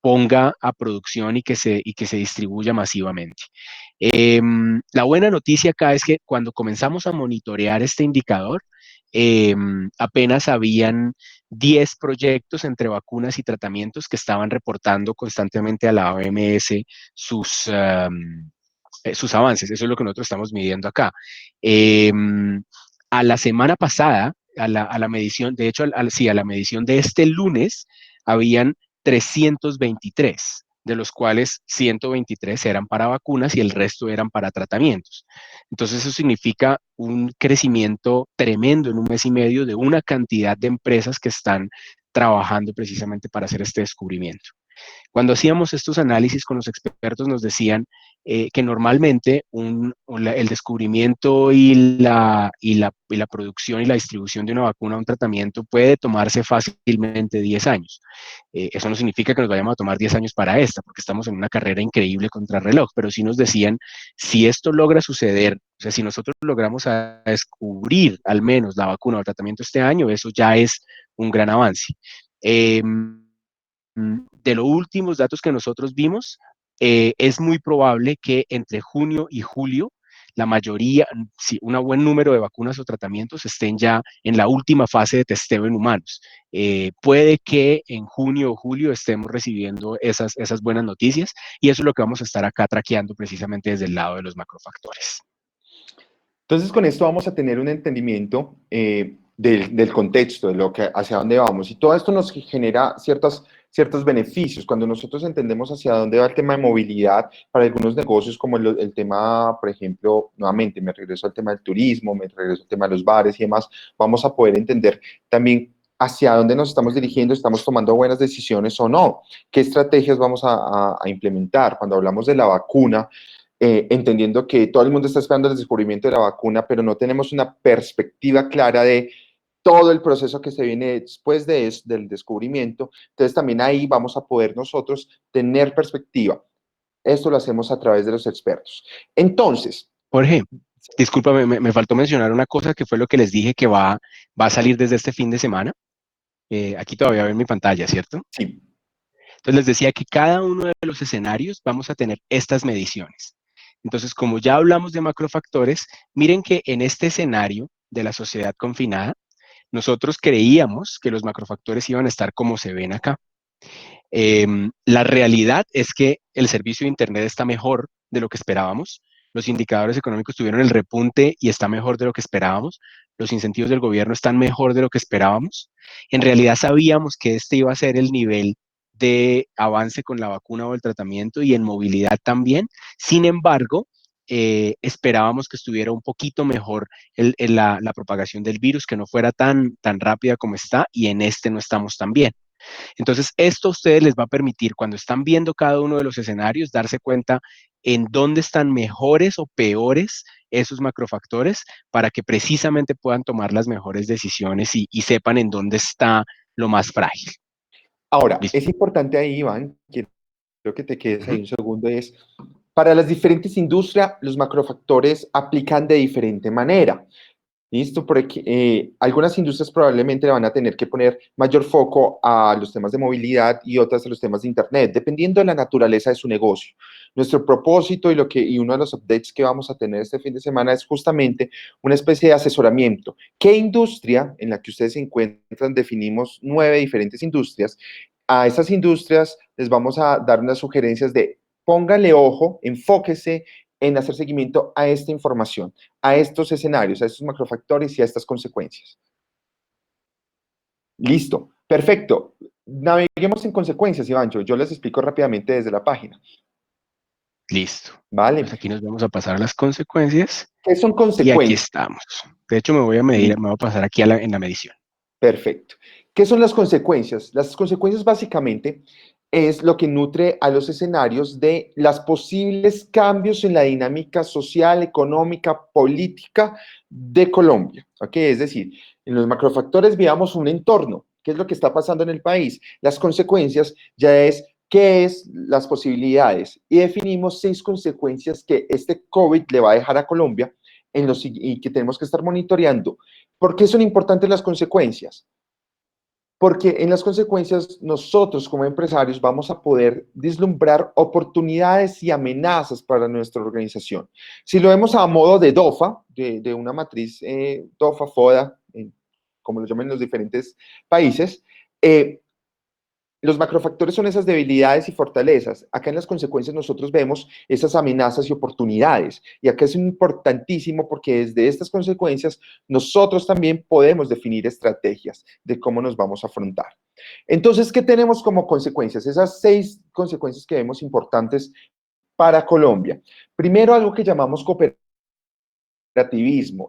ponga a producción y que se distribuya masivamente. La buena noticia acá es que cuando comenzamos a monitorear este indicador, apenas habían 10 proyectos entre vacunas y tratamientos que estaban reportando constantemente a la OMS sus avances. Eso es lo que nosotros estamos midiendo acá. A la semana pasada, a la medición, de hecho, sí, a la medición de este lunes, habían 323, de los cuales 123 eran para vacunas y el resto eran para tratamientos. Entonces eso significa un crecimiento tremendo en un mes y medio de una cantidad de empresas que están trabajando precisamente para hacer este descubrimiento. Cuando hacíamos estos análisis con los expertos nos decían que normalmente el descubrimiento y la producción y la distribución de una vacuna o un tratamiento puede tomarse fácilmente 10 años. Eso no significa que nos vayamos a tomar 10 años para esta, porque estamos en una carrera increíble contra el reloj, pero sí nos decían, si esto logra suceder, o sea, si nosotros logramos a descubrir al menos la vacuna o el tratamiento este año, eso ya es un gran avance. De los últimos datos que nosotros vimos, es muy probable que entre junio y julio la mayoría, si un buen número de vacunas o tratamientos estén ya en la última fase de testeo en humanos. Puede que en junio o julio estemos recibiendo esas buenas noticias y eso es lo que vamos a estar acá traqueando precisamente desde el lado de los macrofactores. Entonces, con esto vamos a tener un entendimiento del contexto, de lo que, hacia dónde vamos. Y todo esto nos genera ciertos beneficios. Cuando nosotros entendemos hacia dónde va el tema de movilidad para algunos negocios, como el tema, por ejemplo, nuevamente me regreso al tema del turismo, me regreso al tema de los bares y demás, vamos a poder entender también hacia dónde nos estamos dirigiendo, estamos tomando buenas decisiones o no, qué estrategias vamos a implementar. Cuando hablamos de la vacuna, entendiendo que todo el mundo está esperando el descubrimiento de la vacuna, pero no tenemos una perspectiva clara de todo el proceso que se viene después del descubrimiento. Entonces también ahí vamos a poder nosotros tener perspectiva. Esto lo hacemos a través de los expertos. Entonces, Jorge, discúlpame, me faltó mencionar una cosa que fue lo que les dije que va a salir desde este fin de semana. Aquí todavía ven mi pantalla, ¿cierto? sí. Entonces les decía que cada uno de los escenarios vamos a tener estas mediciones. Entonces, como ya hablamos de macrofactores, miren que en este escenario de la sociedad confinada, nosotros creíamos que los macrofactores iban a estar como se ven acá. La realidad es que el servicio de Internet está mejor de lo que esperábamos. Los indicadores económicos tuvieron el repunte y está mejor de lo que esperábamos. Los incentivos del gobierno están mejor de lo que esperábamos. En realidad sabíamos que este iba a ser el nivel de avance con la vacuna o el tratamiento y en movilidad también. Sin embargo, esperábamos que estuviera un poquito mejor la propagación del virus, que no fuera tan rápida como está, y en este no estamos tan bien. Entonces, esto a ustedes les va a permitir, cuando están viendo cada uno de los escenarios, darse cuenta en dónde están mejores o peores esos macrofactores para que precisamente puedan tomar las mejores decisiones y sepan en dónde está lo más frágil. Ahora, ¿Listo? es importante ahí, Iván, quiero que te quedes ahí un segundo, es, para las diferentes industrias, los macrofactores aplican de diferente manera. Listo, porque algunas industrias probablemente le van a tener que poner mayor foco a los temas de movilidad y otras a los temas de Internet, dependiendo de la naturaleza de su negocio. Nuestro propósito y uno de los updates que vamos a tener este fin de semana es justamente una especie de asesoramiento. ¿Qué industria en la que ustedes se encuentran? Definimos 9 diferentes industrias. A esas industrias les vamos a dar unas sugerencias de póngale ojo, enfóquese en hacer seguimiento a esta información, a estos escenarios, a estos macrofactores y a estas consecuencias. Listo, perfecto. Naveguemos en consecuencias, Ivancho. Yo les explico rápidamente desde la página. Listo. ¿Vale? Pues aquí nos vamos a pasar a las consecuencias ¿Qué son y aquí consecuencias? estamos. De hecho, me voy a medir, me voy a pasar aquí en la medición. Perfecto. ¿Qué son las consecuencias? Las consecuencias básicamente es lo que nutre a los escenarios de los posibles cambios en la dinámica social, económica, política de Colombia. ¿Ok? Es decir, en los macrofactores veamos un entorno. ¿Qué es lo que está pasando en el país? Las consecuencias ya es qué es las posibilidades y definimos 6 consecuencias que este COVID le va a dejar a Colombia y que tenemos que estar monitoreando. ¿Por qué son importantes las consecuencias? Porque en las consecuencias nosotros como empresarios vamos a poder vislumbrar oportunidades y amenazas para nuestra organización. Si lo vemos a modo de DOFA, de una matriz DOFA, FODA, como lo llaman los diferentes países, los macrofactores son esas debilidades y fortalezas. Acá en las consecuencias nosotros vemos esas amenazas y oportunidades. Y acá es importantísimo porque desde estas consecuencias nosotros también podemos definir estrategias de cómo nos vamos a afrontar. Entonces, ¿qué tenemos como consecuencias? Esas 6 consecuencias que vemos importantes para Colombia. Primero, algo que llamamos cooperativismo.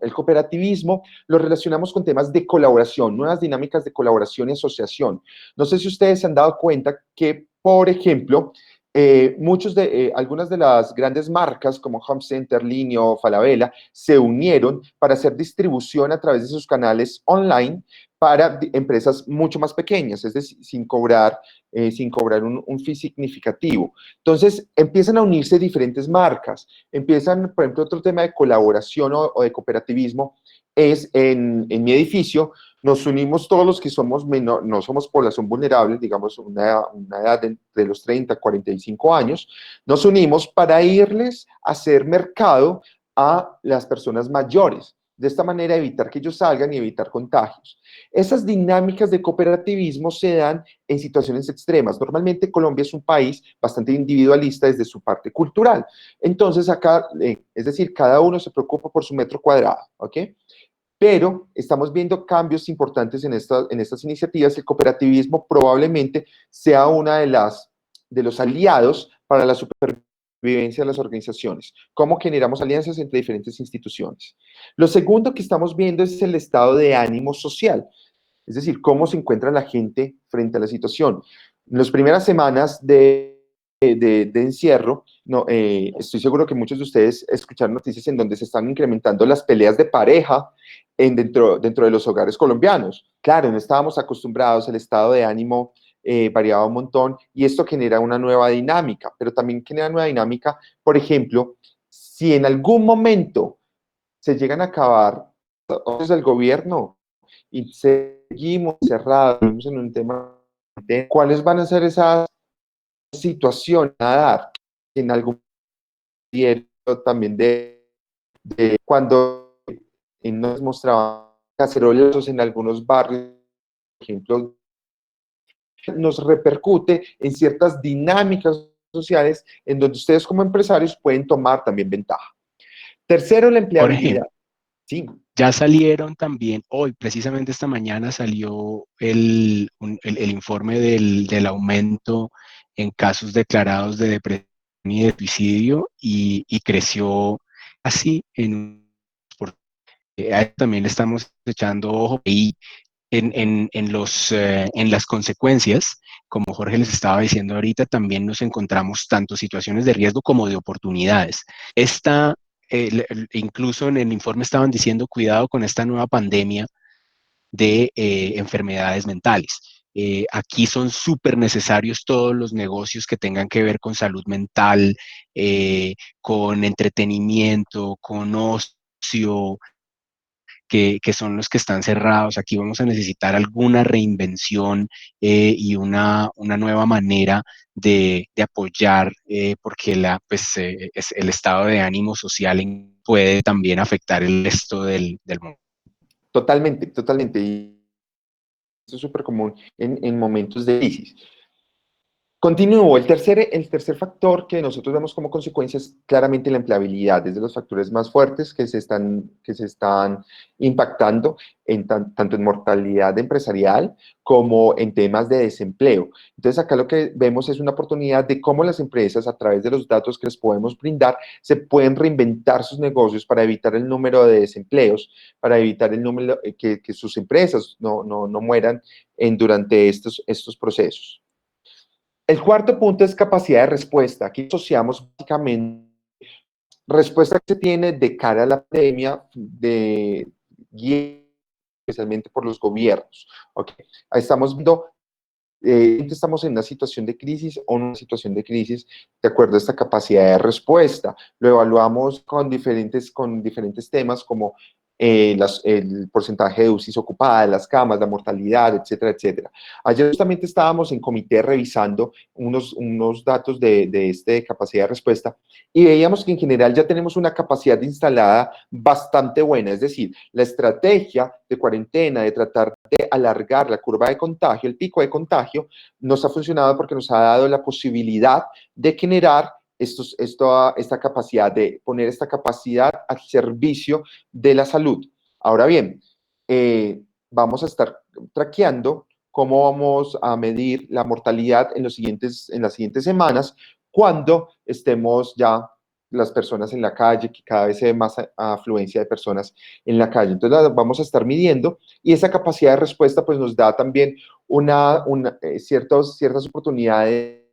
El cooperativismo lo relacionamos con temas de colaboración, nuevas dinámicas de colaboración y asociación. No sé si ustedes se han dado cuenta que, por ejemplo, algunas de las grandes marcas como Home Center, Linio, Falabella, se unieron para hacer distribución a través de sus canales online para empresas mucho más pequeñas, es decir, sin cobrar un fee significativo. Entonces, empiezan a unirse diferentes marcas, empiezan, por ejemplo, otro tema de colaboración o de cooperativismo es en mi edificio, nos unimos todos los que somos menor, no somos población vulnerable, digamos una edad de los 30, 45 años, nos unimos para irles a hacer mercado a las personas mayores. De esta manera evitar que ellos salgan y evitar contagios. Esas dinámicas de cooperativismo se dan en situaciones extremas. Normalmente Colombia es un país bastante individualista desde su parte cultural. Entonces acá, es decir, cada uno se preocupa por su metro cuadrado, ¿ok? Pero estamos viendo cambios importantes en estas iniciativas. El cooperativismo probablemente sea una de los aliados para la supervivencia de las organizaciones. ¿Cómo generamos alianzas entre diferentes instituciones? Lo segundo que estamos viendo es el estado de ánimo social, es decir, cómo se encuentra la gente frente a la situación. En las primeras semanas de encierro, no, estoy seguro que muchos de ustedes escucharon noticias en donde se están incrementando las peleas de pareja dentro de los hogares colombianos. Claro, no estábamos acostumbrados, el estado de ánimo variaba un montón y esto genera una nueva dinámica, pero también genera nueva dinámica, por ejemplo, si en algún momento se llegan a acabar el gobierno y seguimos cerrados en un tema de cuáles van a ser esas situaciones a dar en algún diario también de cuando nos mostraban cacerolazos en algunos barrios, por ejemplo, nos repercute en ciertas dinámicas sociales en donde ustedes como empresarios pueden tomar también ventaja. Tercero, la Por empleabilidad. ejemplo, Sí, ya salieron también, hoy, precisamente esta mañana salió el informe del aumento en casos declarados de depresión y de suicidio y creció así a eso también le estamos echando ojo y en las consecuencias, como Jorge les estaba diciendo ahorita, también nos encontramos tanto situaciones de riesgo como de oportunidades. Incluso en el informe estaban diciendo, cuidado con esta nueva pandemia de enfermedades mentales. Aquí son súper necesarios todos los negocios que tengan que ver con salud mental, con entretenimiento, con ocio, que son los que están cerrados. Aquí vamos a necesitar alguna reinvención y una nueva manera de apoyar, porque el estado de ánimo social puede también afectar el resto del mundo. totalmente, totalmente. Y eso es súper común en momentos de crisis. Continúo. El tercer factor que nosotros vemos como consecuencia es claramente la empleabilidad. Es de los factores más fuertes que se están impactando tanto en mortalidad empresarial como en temas de desempleo. Entonces, acá lo que vemos es una oportunidad de cómo las empresas, a través de los datos que les podemos brindar, se pueden reinventar sus negocios para evitar el número de desempleos, para evitar el número que sus empresas no mueran durante estos procesos. El cuarto punto es capacidad de respuesta. Aquí asociamos básicamente respuesta que se tiene de cara a la pandemia, especialmente por los gobiernos. ¿Okay? Ahí estamos viendo, estamos en una situación de crisis o en una situación de crisis de acuerdo a esta capacidad de respuesta. Lo evaluamos con diferentes temas como el porcentaje de UCIs ocupadas, las camas, la mortalidad, etcétera, etcétera. Ayer justamente estábamos en comité revisando unos datos de capacidad de respuesta y veíamos que en general ya tenemos una capacidad instalada bastante buena, es decir, la estrategia de cuarentena, de tratar de alargar la curva de contagio, el pico de contagio, nos ha funcionado porque nos ha dado la posibilidad de generar esta capacidad, de poner esta capacidad al servicio de la salud. Ahora bien, vamos a estar traqueando cómo vamos a medir la mortalidad en las siguientes semanas, cuando estemos ya las personas en la calle, que cada vez se ve más afluencia de personas en la calle. Entonces, la vamos a estar midiendo y esa capacidad de respuesta pues nos da también ciertas oportunidades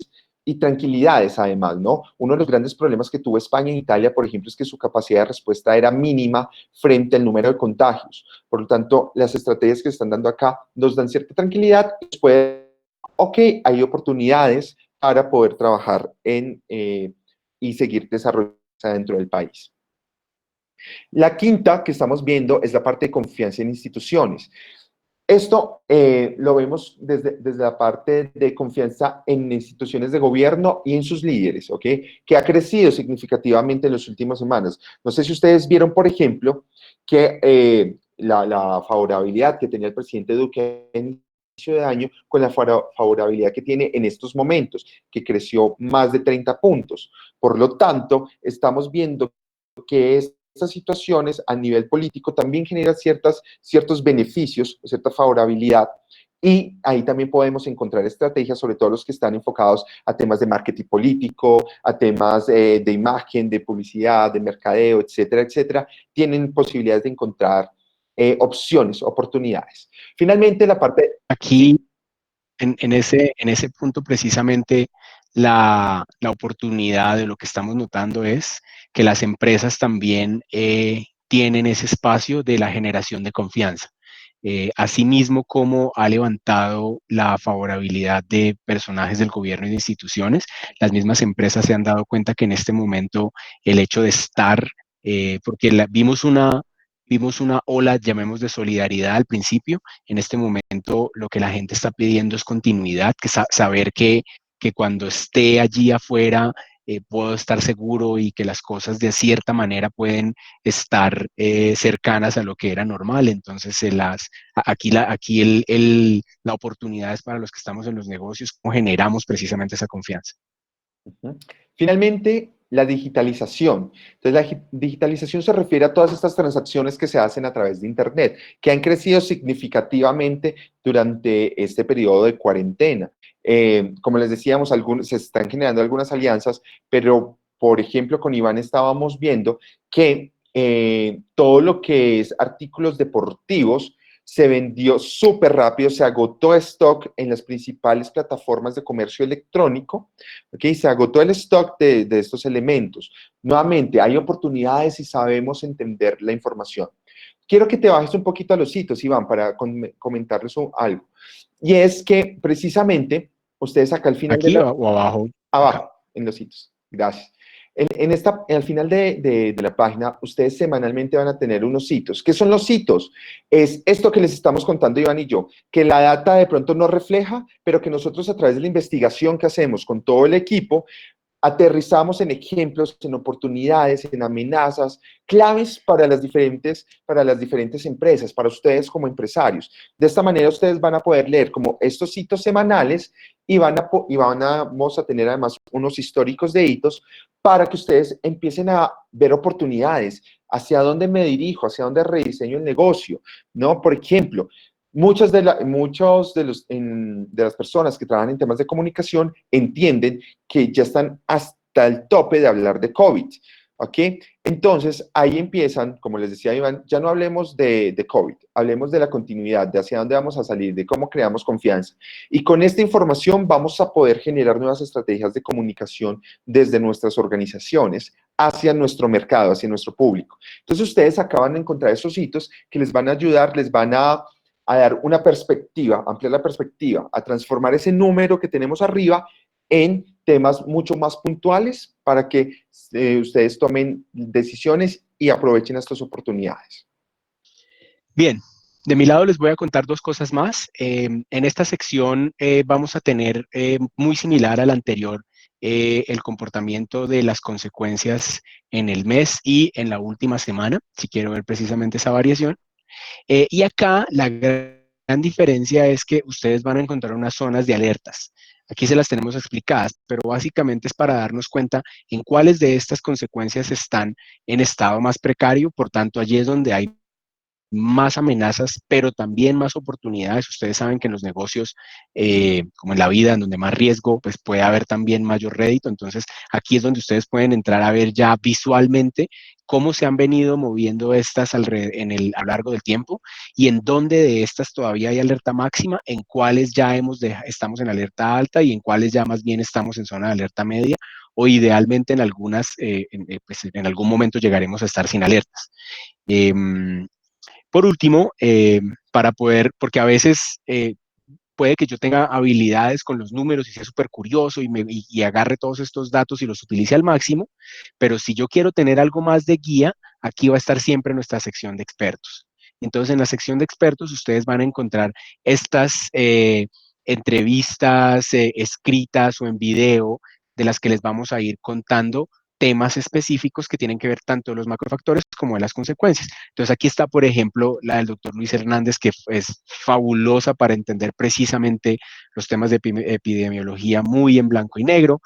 y tranquilidades además, ¿no? Uno de los grandes problemas que tuvo España e Italia, por ejemplo, es que su capacidad de respuesta era mínima frente al número de contagios. Por lo tanto, las estrategias que se están dando acá nos dan cierta tranquilidad y después, ok, hay oportunidades para poder trabajar y seguir desarrollándose dentro del país. La quinta que estamos viendo es la parte de confianza en instituciones. Esto lo vemos desde la parte de confianza en instituciones de gobierno y en sus líderes, ¿ok? Que ha crecido significativamente en las últimas semanas. No sé si ustedes vieron, por ejemplo, que la favorabilidad que tenía el presidente Duque en inicio de año con la favorabilidad que tiene en estos momentos, que creció más de 30 puntos. Por lo tanto, estamos viendo que estas situaciones a nivel político también generan ciertos beneficios, cierta favorabilidad, y ahí también podemos encontrar estrategias, sobre todo los que están enfocados a temas de marketing político, a temas de imagen, de publicidad, de mercadeo, etcétera, etcétera, tienen posibilidades de encontrar opciones, oportunidades. Finalmente, la parte... Aquí, en ese punto precisamente, la oportunidad de lo que estamos notando es que las empresas también tienen ese espacio de la generación de confianza. Asimismo, como ha levantado la favorabilidad de personajes del gobierno y de instituciones, las mismas empresas se han dado cuenta que en este momento el hecho de estar, porque vimos una ola, llamemos, de solidaridad al principio. En este momento lo que la gente está pidiendo es continuidad, saber que cuando esté allí afuera puedo estar seguro y que las cosas de cierta manera pueden estar cercanas a lo que era normal. Entonces, la oportunidad es para los que estamos en los negocios, cómo generamos precisamente esa confianza. Finalmente, la digitalización. Entonces, la digitalización se refiere a todas estas transacciones que se hacen a través de Internet, que han crecido significativamente durante este periodo de cuarentena. Como les decíamos, se están generando algunas alianzas, pero, por ejemplo, con Iván estábamos viendo que todo lo que es artículos deportivos se vendió súper rápido, se agotó stock en las principales plataformas de comercio electrónico, ¿ok? Se agotó el stock de estos elementos. Nuevamente, hay oportunidades si sabemos entender la información. Quiero que te bajes un poquito a los sitios, Iván, para comentarles algo. Y es que precisamente, ustedes acá al final de ¿Aquí o abajo? abajo, Acá. en los sitios. Gracias. Al final de la página, ustedes semanalmente van a tener unos hitos. ¿Qué son los hitos? Es esto que les estamos contando Iván y yo, que la data de pronto no refleja, pero que nosotros a través de la investigación que hacemos con todo el equipo, aterrizamos en ejemplos, en oportunidades, en amenazas, claves para las diferentes empresas, para ustedes como empresarios. De esta manera ustedes van a poder leer como estos hitos semanales y vamos a tener además unos históricos de hitos para que ustedes empiecen a ver oportunidades, hacia dónde me dirijo, hacia dónde rediseño el negocio, ¿no? Por ejemplo, de las personas que trabajan en temas de comunicación entienden que ya están hasta el tope de hablar de COVID, ¿ok? Entonces, ahí empiezan, como les decía Iván, ya no hablemos de COVID, hablemos de la continuidad, de hacia dónde vamos a salir, de cómo creamos confianza. Y con esta información vamos a poder generar nuevas estrategias de comunicación desde nuestras organizaciones hacia nuestro mercado, hacia nuestro público. Entonces, ustedes acaban de encontrar esos hitos que les van a ayudar, les van a dar una perspectiva, ampliar la perspectiva, a transformar ese número que tenemos arriba en temas mucho más puntuales para que ustedes tomen decisiones y aprovechen estas oportunidades. Bien, de mi lado les voy a contar dos cosas más. En esta sección vamos a tener muy similar al anterior el comportamiento de las consecuencias en el mes y en la última semana, si quiero ver precisamente esa variación. Y acá la gran diferencia es que ustedes van a encontrar unas zonas de alertas. Aquí se las tenemos explicadas, pero básicamente es para darnos cuenta en cuáles de estas consecuencias están en estado más precario. Por tanto, allí es donde hay más amenazas, pero también más oportunidades. Ustedes saben que en los negocios, como en la vida, en donde más riesgo, pues puede haber también mayor rédito. Entonces, aquí es donde ustedes pueden entrar a ver ya visualmente cómo se han venido moviendo estas a lo largo del tiempo y en dónde de estas todavía hay alerta máxima, en cuáles ya estamos en alerta alta y en cuáles ya más bien estamos en zona de alerta media o idealmente en algunas, pues en algún momento llegaremos a estar sin alertas. Por último, para poder, porque a veces puede que yo tenga habilidades con los números y sea súper curioso y agarre todos estos datos y los utilice al máximo, pero si yo quiero tener algo más de guía, aquí va a estar siempre nuestra sección de expertos. Entonces, en la sección de expertos, ustedes van a encontrar estas entrevistas escritas o en video de las que les vamos a ir contando temas específicos que tienen que ver tanto de los macrofactores como de las consecuencias. Entonces aquí está, por ejemplo, la del doctor Luis Hernández, que es fabulosa para entender precisamente los temas de epidemiología muy en blanco y negro.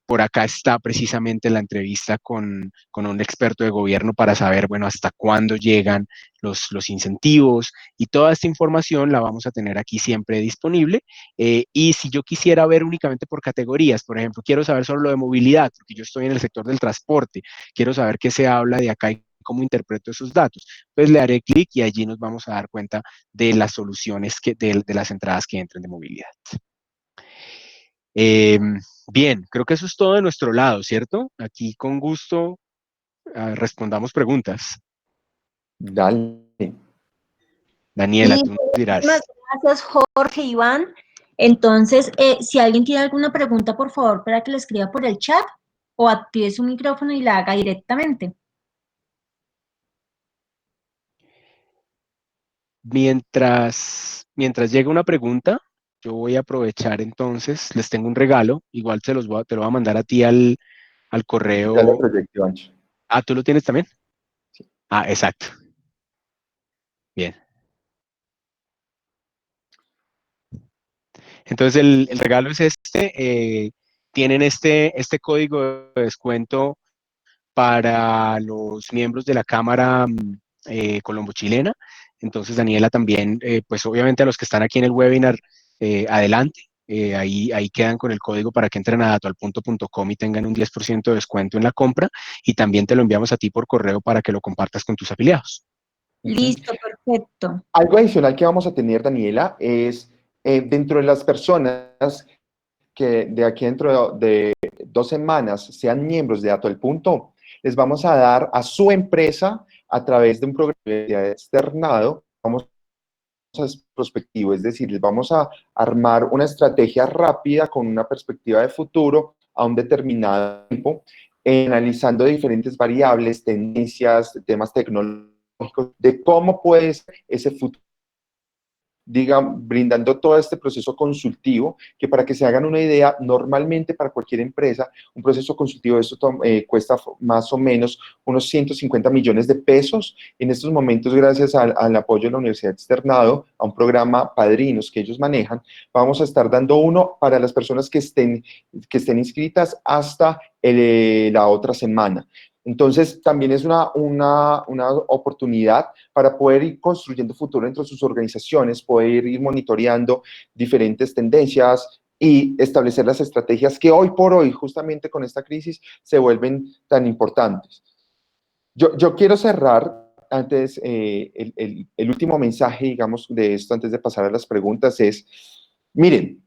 Por acá está precisamente la entrevista con un experto de gobierno para saber, bueno, hasta cuándo llegan los incentivos y toda esta información la vamos a tener aquí siempre disponible. Y si yo quisiera ver únicamente por categorías, por ejemplo, quiero saber solo lo de movilidad, porque yo estoy en el sector del transporte, quiero saber qué se habla de acá y cómo interpreto esos datos, pues le haré clic y allí nos vamos a dar cuenta de las soluciones de las entradas que entren de movilidad. Eh, Bien, creo que eso es todo de nuestro lado, ¿cierto? Aquí con gusto respondamos preguntas. Dale. Daniela, Sí, tú nos muchísimas dirás. gracias, Jorge, Iván. Entonces, si alguien tiene alguna pregunta, por favor, para que la escriba por el chat o active su micrófono y la haga directamente. Mientras llega una pregunta, yo voy a aprovechar entonces, les tengo un regalo, igual te lo voy a mandar a ti al Dale correo. proyecto, Ancho. Ah, ¿tú lo tienes también? Sí. Ah, exacto. Bien. Entonces el regalo es este. Tienen este código de descuento para los miembros de la Cámara Colombo-Chilena. Entonces, Daniela también, pues obviamente a los que están aquí en el webinar, adelante. Ahí quedan con el código para que entren a datoalpunto.com y tengan un 10% de descuento en la compra. Y también te lo enviamos a ti por correo para que lo compartas con tus afiliados. Listo, perfecto. Algo adicional que vamos a tener, Daniela, es dentro de las personas que de aquí dentro de 2 semanas sean miembros de Dato al Punto, les vamos a dar a su empresa a través de un programa de externado, vamos a prospectivo, es decir, les vamos a armar una estrategia rápida con una perspectiva de futuro a un determinado tiempo, analizando diferentes variables, tendencias, temas tecnológicos, de cómo puede ser ese futuro brindando todo este proceso consultivo, que para que se hagan una idea, normalmente para cualquier empresa, un proceso consultivo de esto cuesta más o menos unos 150 millones de pesos. En estos momentos, gracias al apoyo de la Universidad Externado, a un programa Padrinos que ellos manejan, vamos a estar dando uno para las personas que estén inscritas hasta la otra semana. Entonces, también es una oportunidad para poder ir construyendo futuro dentro de sus organizaciones, poder ir monitoreando diferentes tendencias y establecer las estrategias que hoy por hoy, justamente con esta crisis, se vuelven tan importantes. Yo quiero cerrar antes, el último mensaje, digamos, de esto, antes de pasar a las preguntas, es, miren,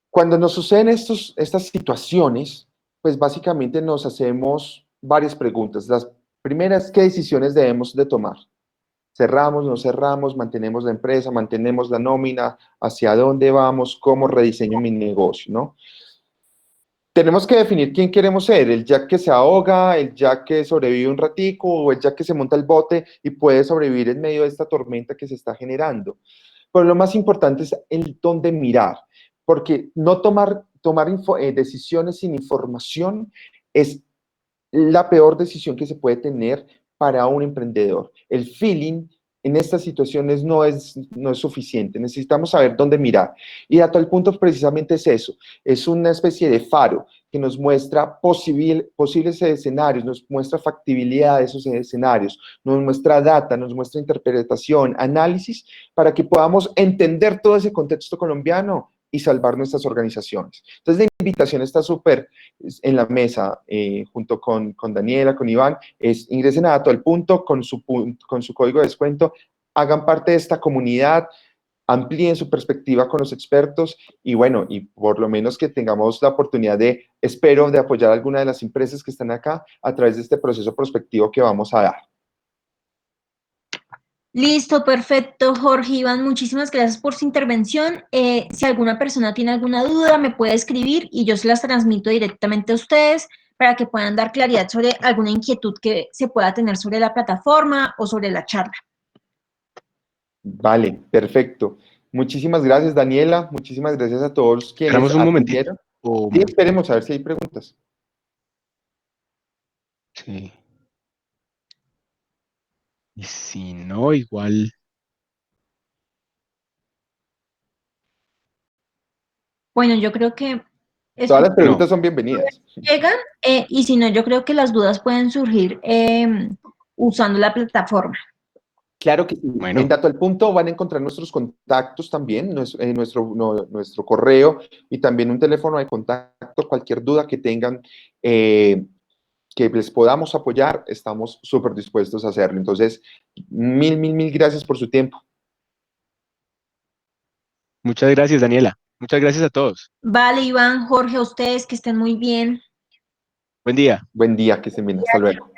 cuando nos suceden estas situaciones, pues básicamente nos hacemos varias preguntas. Las primeras, ¿qué decisiones debemos de tomar? ¿Cerramos, no cerramos, mantenemos la empresa, mantenemos la nómina, hacia dónde vamos, cómo rediseño mi negocio, ¿no? Tenemos que definir quién queremos ser, el Jack que se ahoga, el Jack que sobrevive un ratico o el Jack que se monta el bote y puede sobrevivir en medio de esta tormenta que se está generando. Pero lo más importante es el dónde mirar, porque no tomar decisiones sin información es la peor decisión que se puede tener para un emprendedor. El feeling en estas situaciones no es suficiente. Necesitamos saber dónde mirar. Y a tal punto precisamente es eso. Es una especie de faro que nos muestra posibles escenarios, nos muestra factibilidad de esos escenarios, nos muestra data, nos muestra interpretación, análisis, para que podamos entender todo ese contexto colombiano y salvar nuestras organizaciones. Entonces, la invitación está súper en la mesa, junto con Daniela, con Iván, ingresen a Dato al Punto con su código de descuento, hagan parte de esta comunidad, amplíen su perspectiva con los expertos y bueno, y por lo menos que tengamos la oportunidad espero, de apoyar a alguna de las empresas que están acá a través de este proceso prospectivo que vamos a dar. Listo, perfecto, Jorge, Iván, muchísimas gracias por su intervención. Si alguna persona tiene alguna duda, me puede escribir y yo se las transmito directamente a ustedes para que puedan dar claridad sobre alguna inquietud que se pueda tener sobre la plataforma o sobre la charla. Vale, perfecto. Muchísimas gracias, Daniela. Muchísimas gracias a todos quienes Esperamos un momentito. atendieron. Sí, esperemos a ver si hay preguntas. Sí. Y si no, igual. Bueno, yo creo que Todas las preguntas son bienvenidas. llegan y si no, yo creo que las dudas pueden surgir usando la plataforma. Claro que sí. Bueno. En Dato al Punto van a encontrar nuestros contactos también, nuestro correo y también un teléfono de contacto. Cualquier duda que tengan, que les podamos apoyar, estamos súper dispuestos a hacerlo. Entonces, mil gracias por su tiempo. Muchas gracias, Daniela. Muchas gracias a todos. Vale, Iván, Jorge, a ustedes que estén muy bien. Buen día. Buen día, que estén bien. Hasta luego.